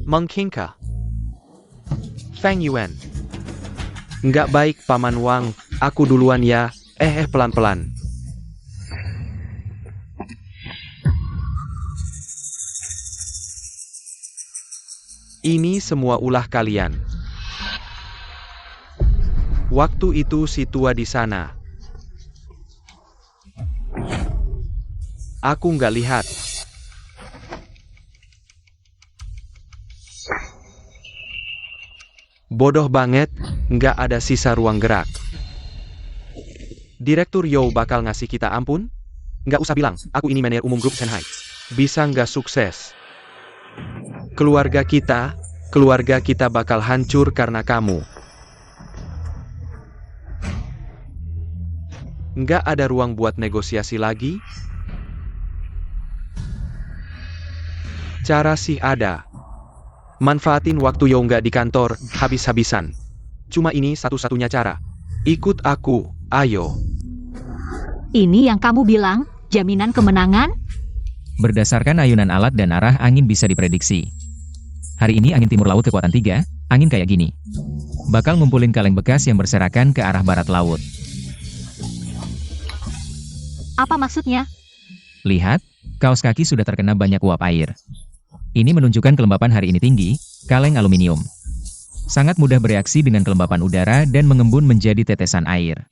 Mungkinkah? Fang Yuan. Enggak baik, Paman Wang. Aku duluan ya. Pelan-pelan. Ini semua ulah kalian. Waktu itu si tua di sana. Aku nggak lihat. Bodoh banget, nggak ada sisa ruang gerak. Direktur Yo bakal ngasih kita ampun? Nggak usah bilang, aku ini manajer umum grup Shanghai. Bisa nggak sukses? Keluarga kita bakal hancur karena kamu. Nggak ada ruang buat negosiasi lagi? Cara sih ada. Manfaatin waktu Yo nggak di kantor, habis-habisan. Cuma ini satu-satunya cara. Ikut aku, ayo. Ini yang kamu bilang, jaminan kemenangan? Berdasarkan ayunan alat dan arah angin bisa diprediksi. Hari ini angin timur laut kekuatan 3, angin kayak gini. Bakal ngumpulin kaleng bekas yang berserakan ke arah barat laut. Apa maksudnya? Lihat, kaos kaki sudah terkena banyak uap air. Ini menunjukkan kelembapan hari ini tinggi, kaleng aluminium. Sangat mudah bereaksi dengan kelembapan udara dan mengembun menjadi tetesan air.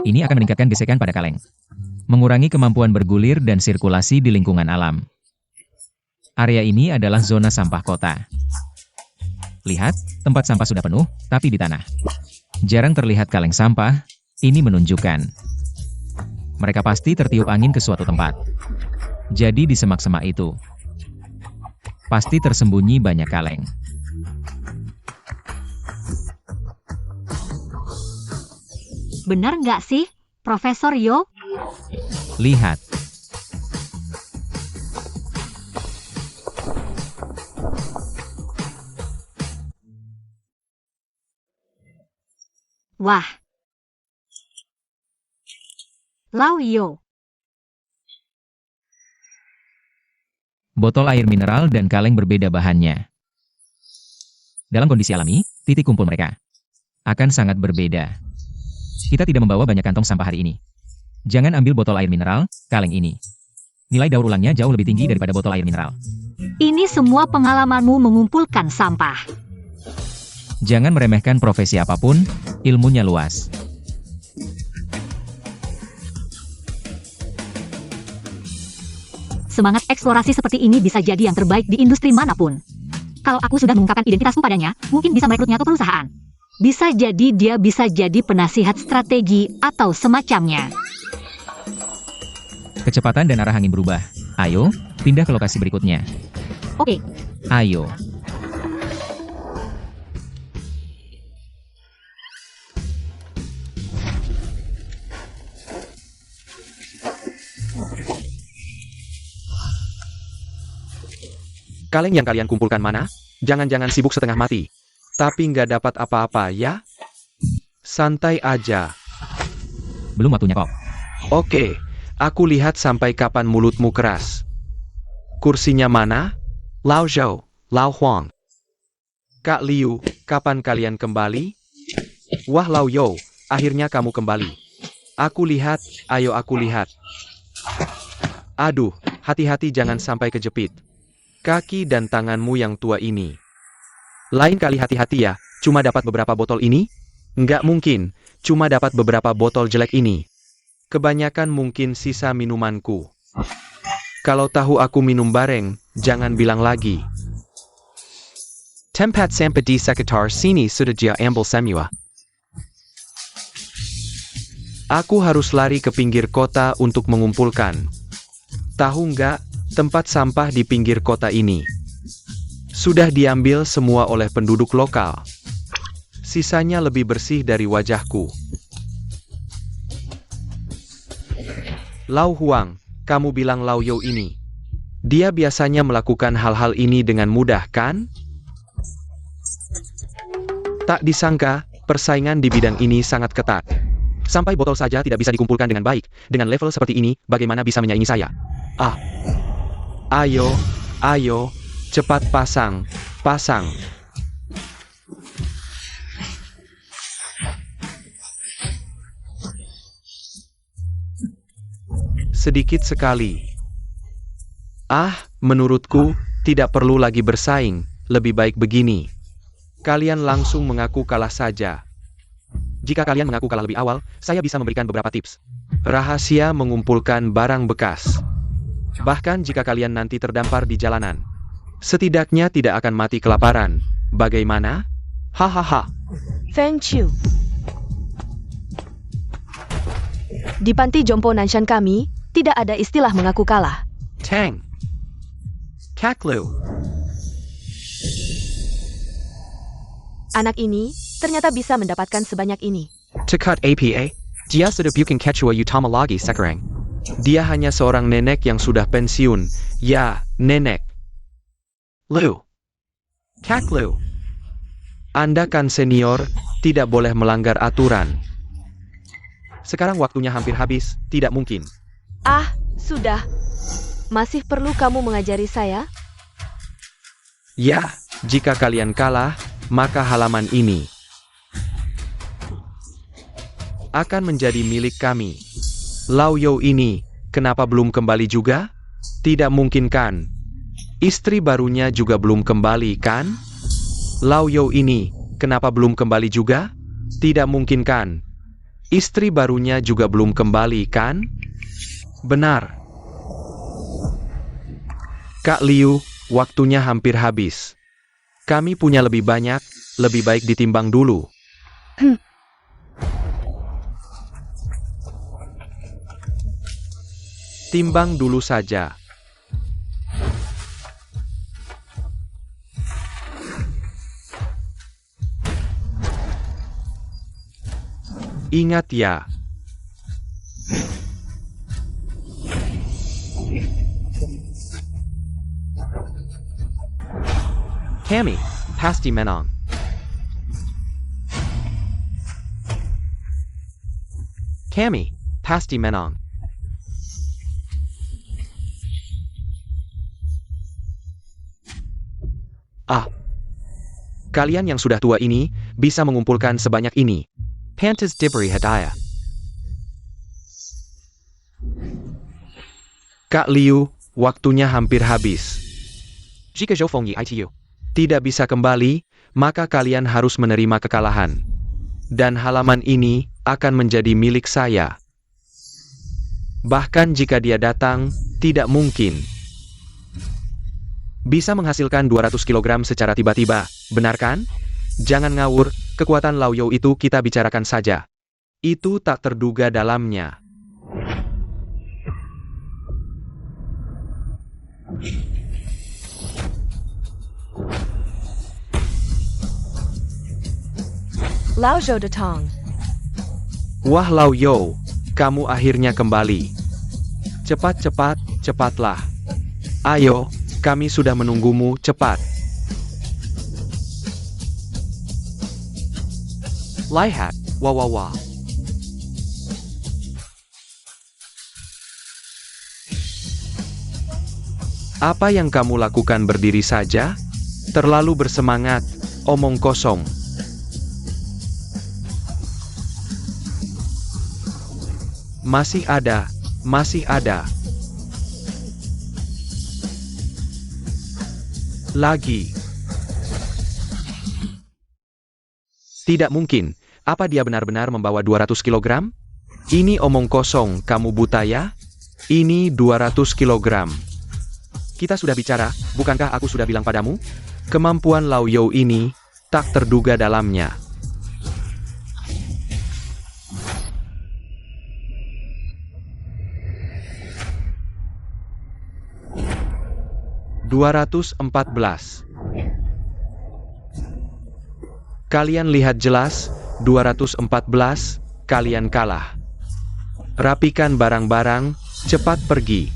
Ini akan meningkatkan gesekan pada kaleng. Mengurangi kemampuan bergulir dan sirkulasi di lingkungan alam. Area ini adalah zona sampah kota. Lihat, tempat sampah sudah penuh, tapi di tanah. Jarang terlihat kaleng sampah, ini menunjukkan mereka pasti tertiup angin ke suatu tempat. Jadi di semak-semak itu, pasti tersembunyi banyak kaleng. Benar nggak sih, Profesor Yo? Lihat. Wah. Lao Yo. Botol air mineral dan kaleng berbeda bahannya. Dalam kondisi alami, titik kumpul mereka akan sangat berbeda. Kita tidak membawa banyak kantong sampah hari ini. Jangan ambil botol air mineral, kaleng ini. Nilai daur ulangnya jauh lebih tinggi daripada botol air mineral. Ini semua pengalamanmu mengumpulkan sampah. Jangan meremehkan profesi apapun, ilmunya luas. Semangat eksplorasi seperti ini bisa jadi yang terbaik di industri manapun. Kalau aku sudah mengungkapkan identitasku padanya, mungkin bisa merekrutnya ke perusahaan. Bisa jadi dia bisa jadi penasihat strategi atau semacamnya. Kecepatan dan arah angin berubah. Ayo, pindah ke lokasi berikutnya. Oke, Ayo. Kaleng yang kalian kumpulkan mana? Jangan-jangan sibuk setengah mati. Tapi nggak dapat apa-apa ya? Santai aja. Belum waktunya kok. Oke, aku lihat sampai kapan mulutmu keras. Kursinya mana? Lao Zhou, Lao Huang. Kak Liu, kapan kalian kembali? Wah Lao Yo, akhirnya kamu kembali. Aku lihat, ayo aku lihat. Aduh, hati-hati jangan sampai kejepit. Kaki dan tanganmu yang tua ini. Lain kali hati-hati ya, cuma dapat beberapa botol ini? Nggak mungkin, cuma dapat beberapa botol jelek ini. Kebanyakan mungkin sisa minumanku. Kalau tahu aku minum bareng, jangan bilang lagi. Tempat sampai di sekitar sini sudah dia ambil semua. Aku harus lari ke pinggir kota untuk mengumpulkan. Tahu nggak? Tempat sampah di pinggir kota ini sudah diambil semua oleh penduduk lokal. Sisanya lebih bersih dari wajahku. Lao Huang, kamu bilang Lao Yo ini. Dia biasanya melakukan hal-hal ini dengan mudah, kan? Tak disangka, persaingan di bidang ini sangat ketat. Sampai botol saja tidak bisa dikumpulkan dengan baik. Dengan level seperti ini, bagaimana bisa menyaingi saya? Ayo, ayo, cepat pasang, pasang. Sedikit sekali. Menurutku, tidak perlu lagi bersaing, lebih baik begini. Kalian langsung mengaku kalah saja. Jika kalian mengaku kalah lebih awal, saya bisa memberikan beberapa tips. Rahasia mengumpulkan barang bekas. Bahkan jika kalian nanti terdampar di jalanan, setidaknya tidak akan mati kelaparan. Bagaimana? Hahaha. Feng Chiu. Di panti jompo Nanshan kami, tidak ada istilah mengaku kalah. Tang. Kaklu. Anak ini ternyata bisa mendapatkan sebanyak ini. Tekat APA, dia sudah bukan ketua utama lagi sekarang. Dia hanya seorang nenek yang sudah pensiun. Ya, nenek. Lu. Kak Lu. Anda kan senior, tidak boleh melanggar aturan. Sekarang waktunya hampir habis, tidak mungkin. Sudah. Masih perlu kamu mengajari saya? Ya, jika kalian kalah, maka halaman ini akan menjadi milik kami. Lao Yo ini, kenapa belum kembali juga? Tidak mungkin kan? Istri barunya juga belum kembali kan? Lao Yo ini, kenapa belum kembali juga? Tidak mungkin kan? Istri barunya juga belum kembali kan? Benar. Kak Liu, waktunya hampir habis. Kami punya lebih banyak, lebih baik ditimbang dulu. Timbang dulu saja. Ingat ya. Kami, pasti menang. Kami, pasti menang. Kalian yang sudah tua ini, bisa mengumpulkan sebanyak ini. Pantas diberi hadiah. Kak Liu, waktunya hampir habis. Jika Zhou Fengyi itu Tidak bisa kembali, maka kalian harus menerima kekalahan. Dan halaman ini akan menjadi milik saya. Bahkan jika dia datang, tidak mungkin. Bisa menghasilkan 200 kg secara tiba-tiba, benar kan? Jangan ngawur, kekuatan Lao You itu kita bicarakan saja. Itu tak terduga dalamnya. Lao Zhou datang. Wah Lao You, kamu akhirnya kembali. Cepat-cepat, cepatlah. Ayo, kami sudah menunggumu, cepat. Lihat, wah wah wah. Apa yang kamu lakukan berdiri saja? Terlalu bersemangat, omong kosong. Masih ada, masih ada. Lagi. Tidak mungkin. Apa dia benar-benar membawa 200 kg? Ini omong kosong, kamu buta ya? Ini 200 kg. Kita sudah bicara, bukankah aku sudah bilang padamu? Kemampuan Lao You ini tak terduga dalamnya. "214. Kalian lihat jelas, 214, kalian kalah. Rapikan barang-barang, cepat pergi.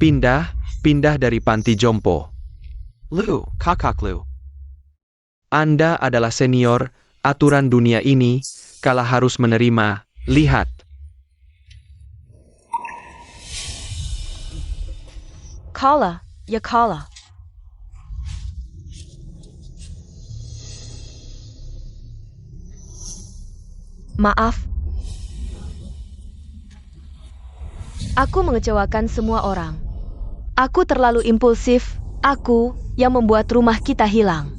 Pindah dari panti jompo. Lu, kakak Lu. Anda adalah senior, aturan dunia ini, kalah harus menerima, lihat. Kalah, ya kalah. Maaf. Aku mengecewakan semua orang. Aku terlalu impulsif. Aku yang membuat rumah kita hilang.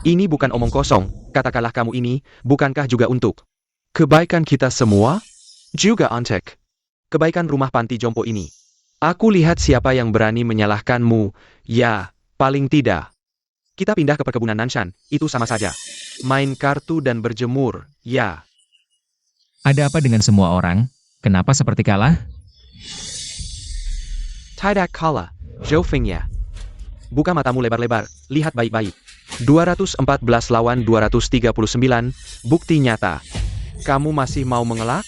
Ini bukan omong kosong, katakanlah kamu ini, bukankah juga untuk kebaikan kita semua? Juga Antek. Kebaikan rumah panti jompo ini. Aku lihat siapa yang berani menyalahkanmu, ya, paling tidak. Kita pindah ke perkebunan Nanshan, itu sama saja. Main kartu dan berjemur, ya. Ada apa dengan semua orang? Kenapa seperti kalah? Tidak kalah, Zhou Fengya. Buka matamu lebar-lebar, lihat baik-baik. 214 lawan 239, bukti nyata. Kamu masih mau mengelak?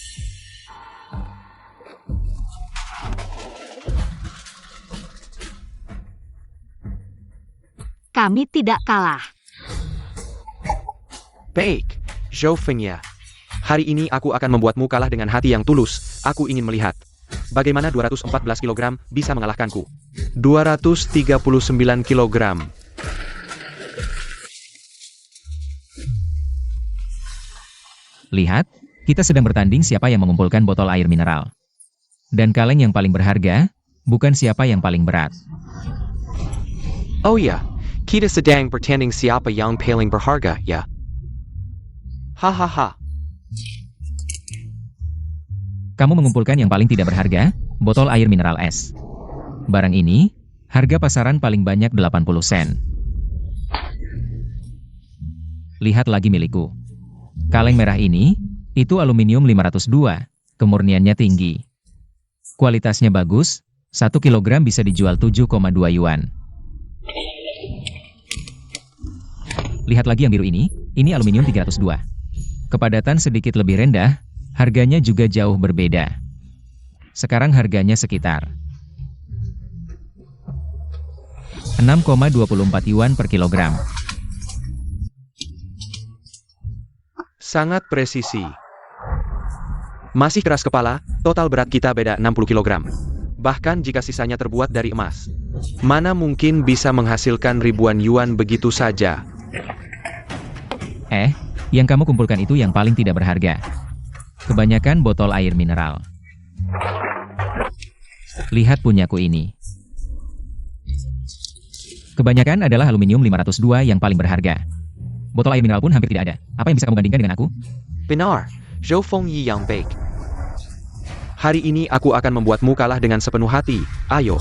Kami tidak kalah. Baik, Zhou Fengya. Hari ini aku akan membuatmu kalah dengan hati yang tulus. Aku ingin melihat bagaimana 214 kg bisa mengalahkanku. 239 kg. Lihat, kita sedang bertanding siapa yang mengumpulkan botol air mineral. Dan kaleng yang paling berharga, bukan siapa yang paling berat. Oh ya, kita sedang bertanding siapa yang paling berharga, ya. Hahaha. Kamu mengumpulkan yang paling tidak berharga, botol air mineral es. Barang ini, harga pasaran paling banyak 80 sen. Lihat lagi milikku. Kaleng merah ini, itu aluminium 502, kemurniannya tinggi. Kualitasnya bagus, 1 kilogram bisa dijual 7,2 yuan. Lihat lagi yang biru ini aluminium 302. Kepadatan sedikit lebih rendah, harganya juga jauh berbeda. Sekarang harganya sekitar 6,24 yuan per kilogram. Sangat presisi. Masih keras kepala, total berat kita beda 60 kg. Bahkan jika sisanya terbuat dari emas. Mana mungkin bisa menghasilkan ribuan yuan begitu saja. Yang kamu kumpulkan itu yang paling tidak berharga. Kebanyakan botol air mineral. Lihat punyaku ini. Kebanyakan adalah aluminium 502 yang paling berharga. Botol air mineral pun hampir tidak ada. Apa yang bisa kamu bandingkan dengan aku? Benar, Zhou Feng Yi yang baik. Hari ini aku akan membuatmu kalah dengan sepenuh hati. Ayo,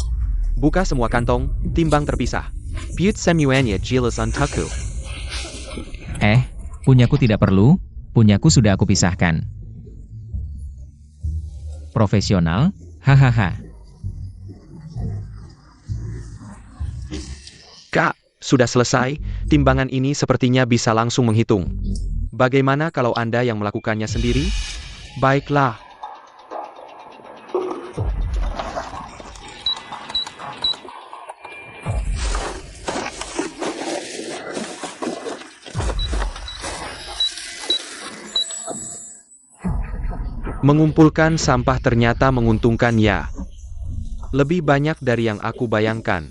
buka semua kantong, timbang terpisah. Buat semuanya jelas untukku. Punyaku tidak perlu, punyaku sudah aku pisahkan. Profesional, hahaha. Kak, sudah selesai, timbangan ini sepertinya bisa langsung menghitung. Bagaimana kalau Anda yang melakukannya sendiri? Baiklah. Mengumpulkan sampah ternyata menguntungkan ya. Lebih banyak dari yang aku bayangkan.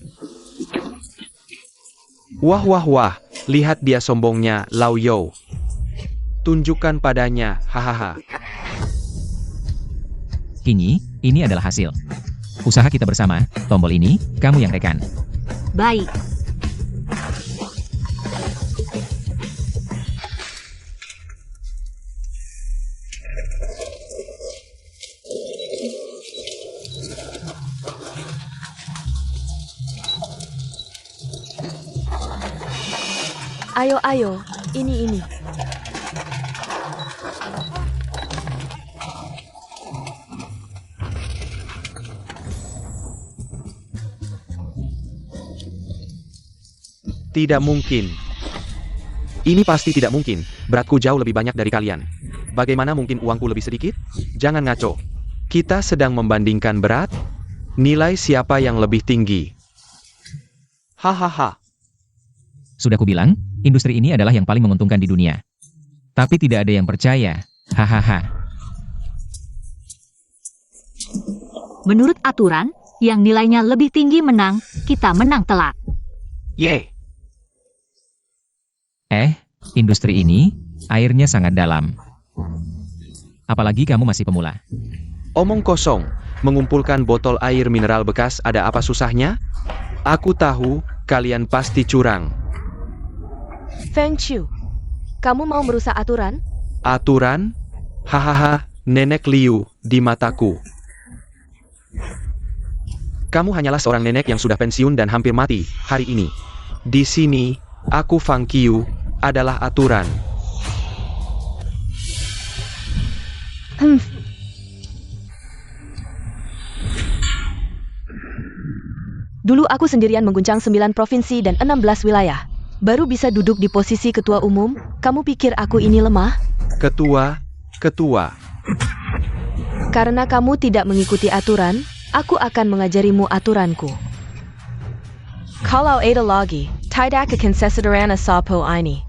Wah wah wah, lihat dia sombongnya, Lao Yo. Tunjukkan padanya, hahaha. Ini adalah hasil. Usaha kita bersama, tombol ini, kamu yang tekan. Baik. Ayo, ini. Tidak mungkin. Ini pasti tidak mungkin, beratku jauh lebih banyak dari kalian. Bagaimana mungkin uangku lebih sedikit? Jangan ngaco. Kita sedang membandingkan berat, nilai siapa yang lebih tinggi. Hahaha. Sudah kubilang, industri ini adalah yang paling menguntungkan di dunia. Tapi tidak ada yang percaya, hahaha. Menurut aturan, yang nilainya lebih tinggi menang, kita menang telak. Yeay. Industri ini, airnya sangat dalam. Apalagi kamu masih pemula. Omong kosong, mengumpulkan botol air mineral bekas ada apa susahnya? Aku tahu, kalian pasti curang. Feng Qiu, kamu mau merusak aturan? Aturan? Hahaha, Nenek Liu, di mataku. Kamu hanyalah seorang nenek yang sudah pensiun dan hampir mati, hari ini. Di sini, aku Fang Qiu, adalah aturan. Dulu aku sendirian mengguncang 9 provinsi dan 16 wilayah. Baru bisa duduk di posisi ketua umum, kamu pikir aku ini lemah? Ketua. Karena kamu tidak mengikuti aturan, aku akan mengajarimu aturanku. Kalau ada lagi, tidak akan sesederhana sapo ini.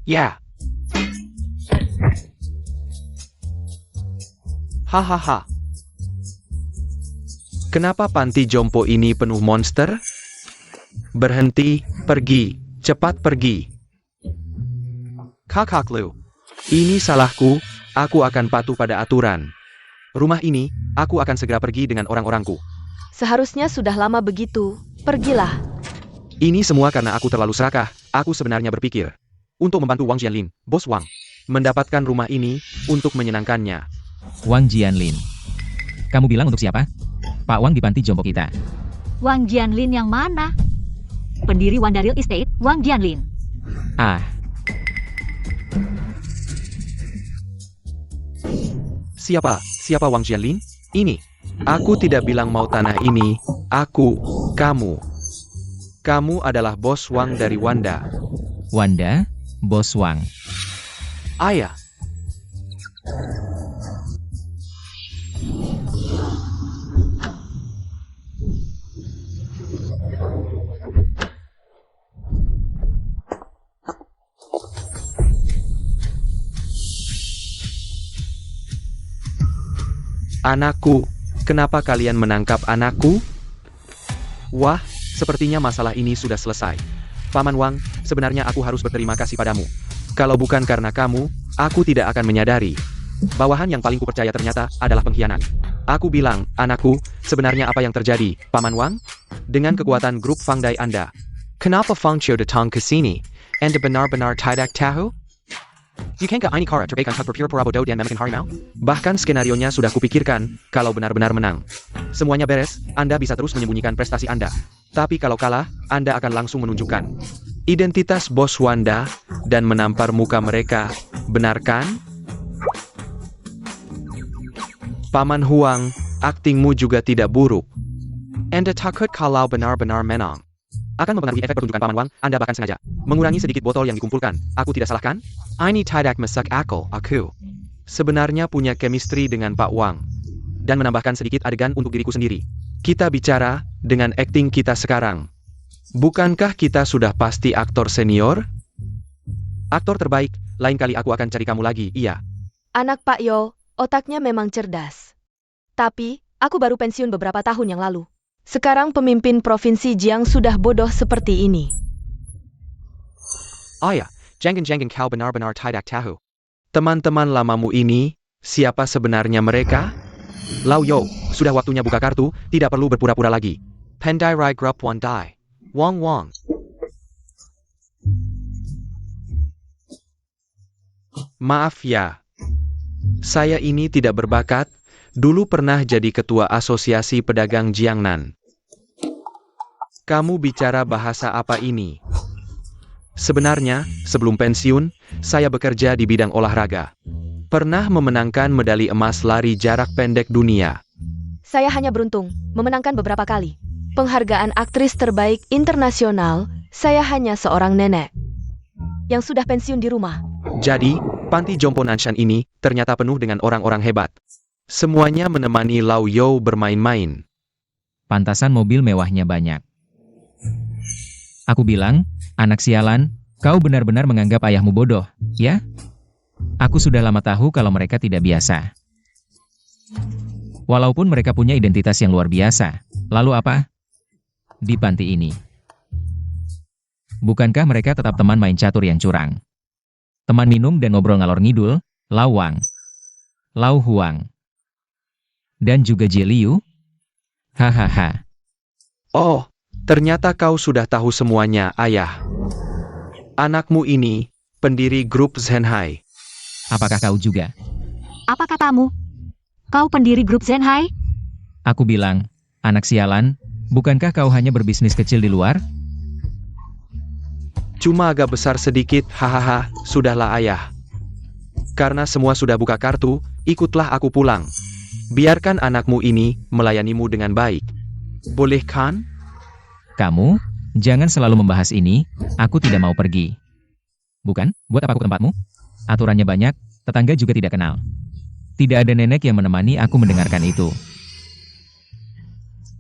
Ya. Hahaha. Kenapa panti jompo ini penuh monster? Berhenti, pergi, cepat pergi. Kakak Lu, ini salahku, aku akan patuh pada aturan. Rumah ini, aku akan segera pergi dengan orang-orangku. Seharusnya sudah lama begitu, pergilah. Ini semua karena aku terlalu serakah, aku sebenarnya berpikir. Untuk membantu Wang Jianlin, Bos Wang. Mendapatkan rumah ini, untuk menyenangkannya. Wang Jianlin. Kamu bilang untuk siapa? Pak Wang di panti jompo kita. Wang Jianlin yang mana? Pendiri Wanda Real Estate, Wang Jianlin. Siapa Wang Jianlin? Ini. Aku tidak bilang mau tanah ini, kamu. Kamu adalah Bos Wang dari Wanda. Wanda, Bos Wang. Ayah. Anakku, kenapa kalian menangkap anakku? Wah, sepertinya masalah ini sudah selesai. Paman Wang, sebenarnya aku harus berterima kasih padamu. Kalau bukan karena kamu, aku tidak akan menyadari. Bawahan yang paling kupercaya ternyata adalah pengkhianat. Aku bilang, anakku, sebenarnya apa yang terjadi, Paman Wang? Dengan kekuatan grup Fang Dai Anda. Kenapa Fang Qiu datang ke sini? Anda benar-benar tidak tahu? Bukankah ini cara terbaik untuk berpura-pura bodoh dan memakan harimau? Bahkan skenarionya sudah kupikirkan, kalau benar-benar menang. Semuanya beres, Anda bisa terus menyembunyikan prestasi Anda. Tapi kalau kalah, Anda akan langsung menunjukkan identitas bos Wanda dan menampar muka mereka. Benar kan? Paman Huang, aktingmu juga tidak buruk. Anda takut kalau benar-benar menang? Akan mempengaruhi efek pertunjukan Paman Wang, Anda bahkan sengaja mengurangi sedikit botol yang dikumpulkan. Aku tidak salah kan? Ini tidak masuk akal, aku. Sebenarnya punya chemistry dengan Pak Wang. Dan menambahkan sedikit adegan untuk diriku sendiri. Kita bicara dengan akting kita sekarang. Bukankah kita sudah pasti aktor senior? Aktor terbaik, lain kali aku akan cari kamu lagi, iya. Anak Pak Yo, otaknya memang cerdas. Tapi, aku baru pensiun beberapa tahun yang lalu. Sekarang pemimpin Provinsi Jiang sudah bodoh seperti ini. Oh ya, jangan-jangan kau benar-benar tidak tahu. Teman-teman lamamu ini, siapa sebenarnya mereka? Lau Yo, sudah waktunya buka kartu, tidak perlu berpura-pura lagi. Pandai Rai Grup Wandai. Wang Wang. Maaf ya. Saya ini tidak berbakat, dulu pernah jadi ketua asosiasi pedagang Jiangnan. Kamu bicara bahasa apa ini? Sebenarnya, sebelum pensiun, saya bekerja di bidang olahraga. Pernah memenangkan medali emas lari jarak pendek dunia. Saya hanya beruntung, memenangkan beberapa kali. Penghargaan aktris terbaik internasional, saya hanya seorang nenek. Yang sudah pensiun di rumah. Jadi, panti jompo Nanshan ini ternyata penuh dengan orang-orang hebat. Semuanya menemani Lau Yo bermain-main. Pantasan mobil mewahnya banyak. Aku bilang, anak sialan, kau benar-benar menganggap ayahmu bodoh, ya? Aku sudah lama tahu kalau mereka tidak biasa. Walaupun mereka punya identitas yang luar biasa. Lalu apa? Di panti ini. Bukankah mereka tetap teman main catur yang curang? Teman minum dan ngobrol ngalor ngidul, Lau Wang, Lau Huang, dan juga Jie Liu? Hahaha. Oh, ternyata kau sudah tahu semuanya, ayah. Anakmu ini, pendiri grup Zenhai. Apakah kau juga? Apa katamu? Kau pendiri grup Zenhai? Aku bilang, anak sialan, bukankah kau hanya berbisnis kecil di luar? Cuma agak besar sedikit, hahaha, sudahlah ayah. Karena semua sudah buka kartu, ikutlah aku pulang. Biarkan anakmu ini melayanimu dengan baik. Boleh kan? Kamu, jangan selalu membahas ini, aku tidak mau pergi. Bukan, buat apa aku ke tempatmu? Aturannya banyak, tetangga juga tidak kenal. Tidak ada nenek yang menemani aku mendengarkan itu.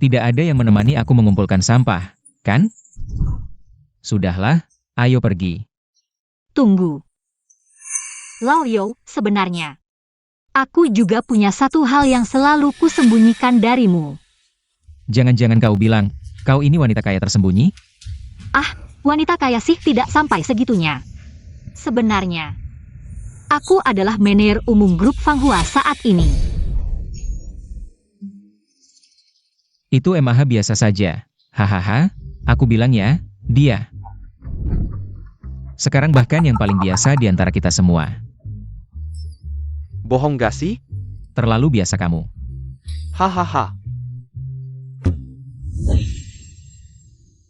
Tidak ada yang menemani aku mengumpulkan sampah, kan? Sudahlah, ayo pergi. Tunggu. Lau Yo, sebenarnya. Aku juga punya satu hal yang selalu kusembunyikan darimu. Jangan-jangan kau bilang, kau ini wanita kaya tersembunyi? Ah, wanita kaya sih tidak sampai segitunya. Sebenarnya, aku adalah manajer umum grup Fanghua saat ini. Itu MH biasa saja. Hahaha, aku bilang ya, dia. Sekarang bahkan yang paling biasa di antara kita semua. Bohong gak sih? Terlalu biasa kamu. Hahaha.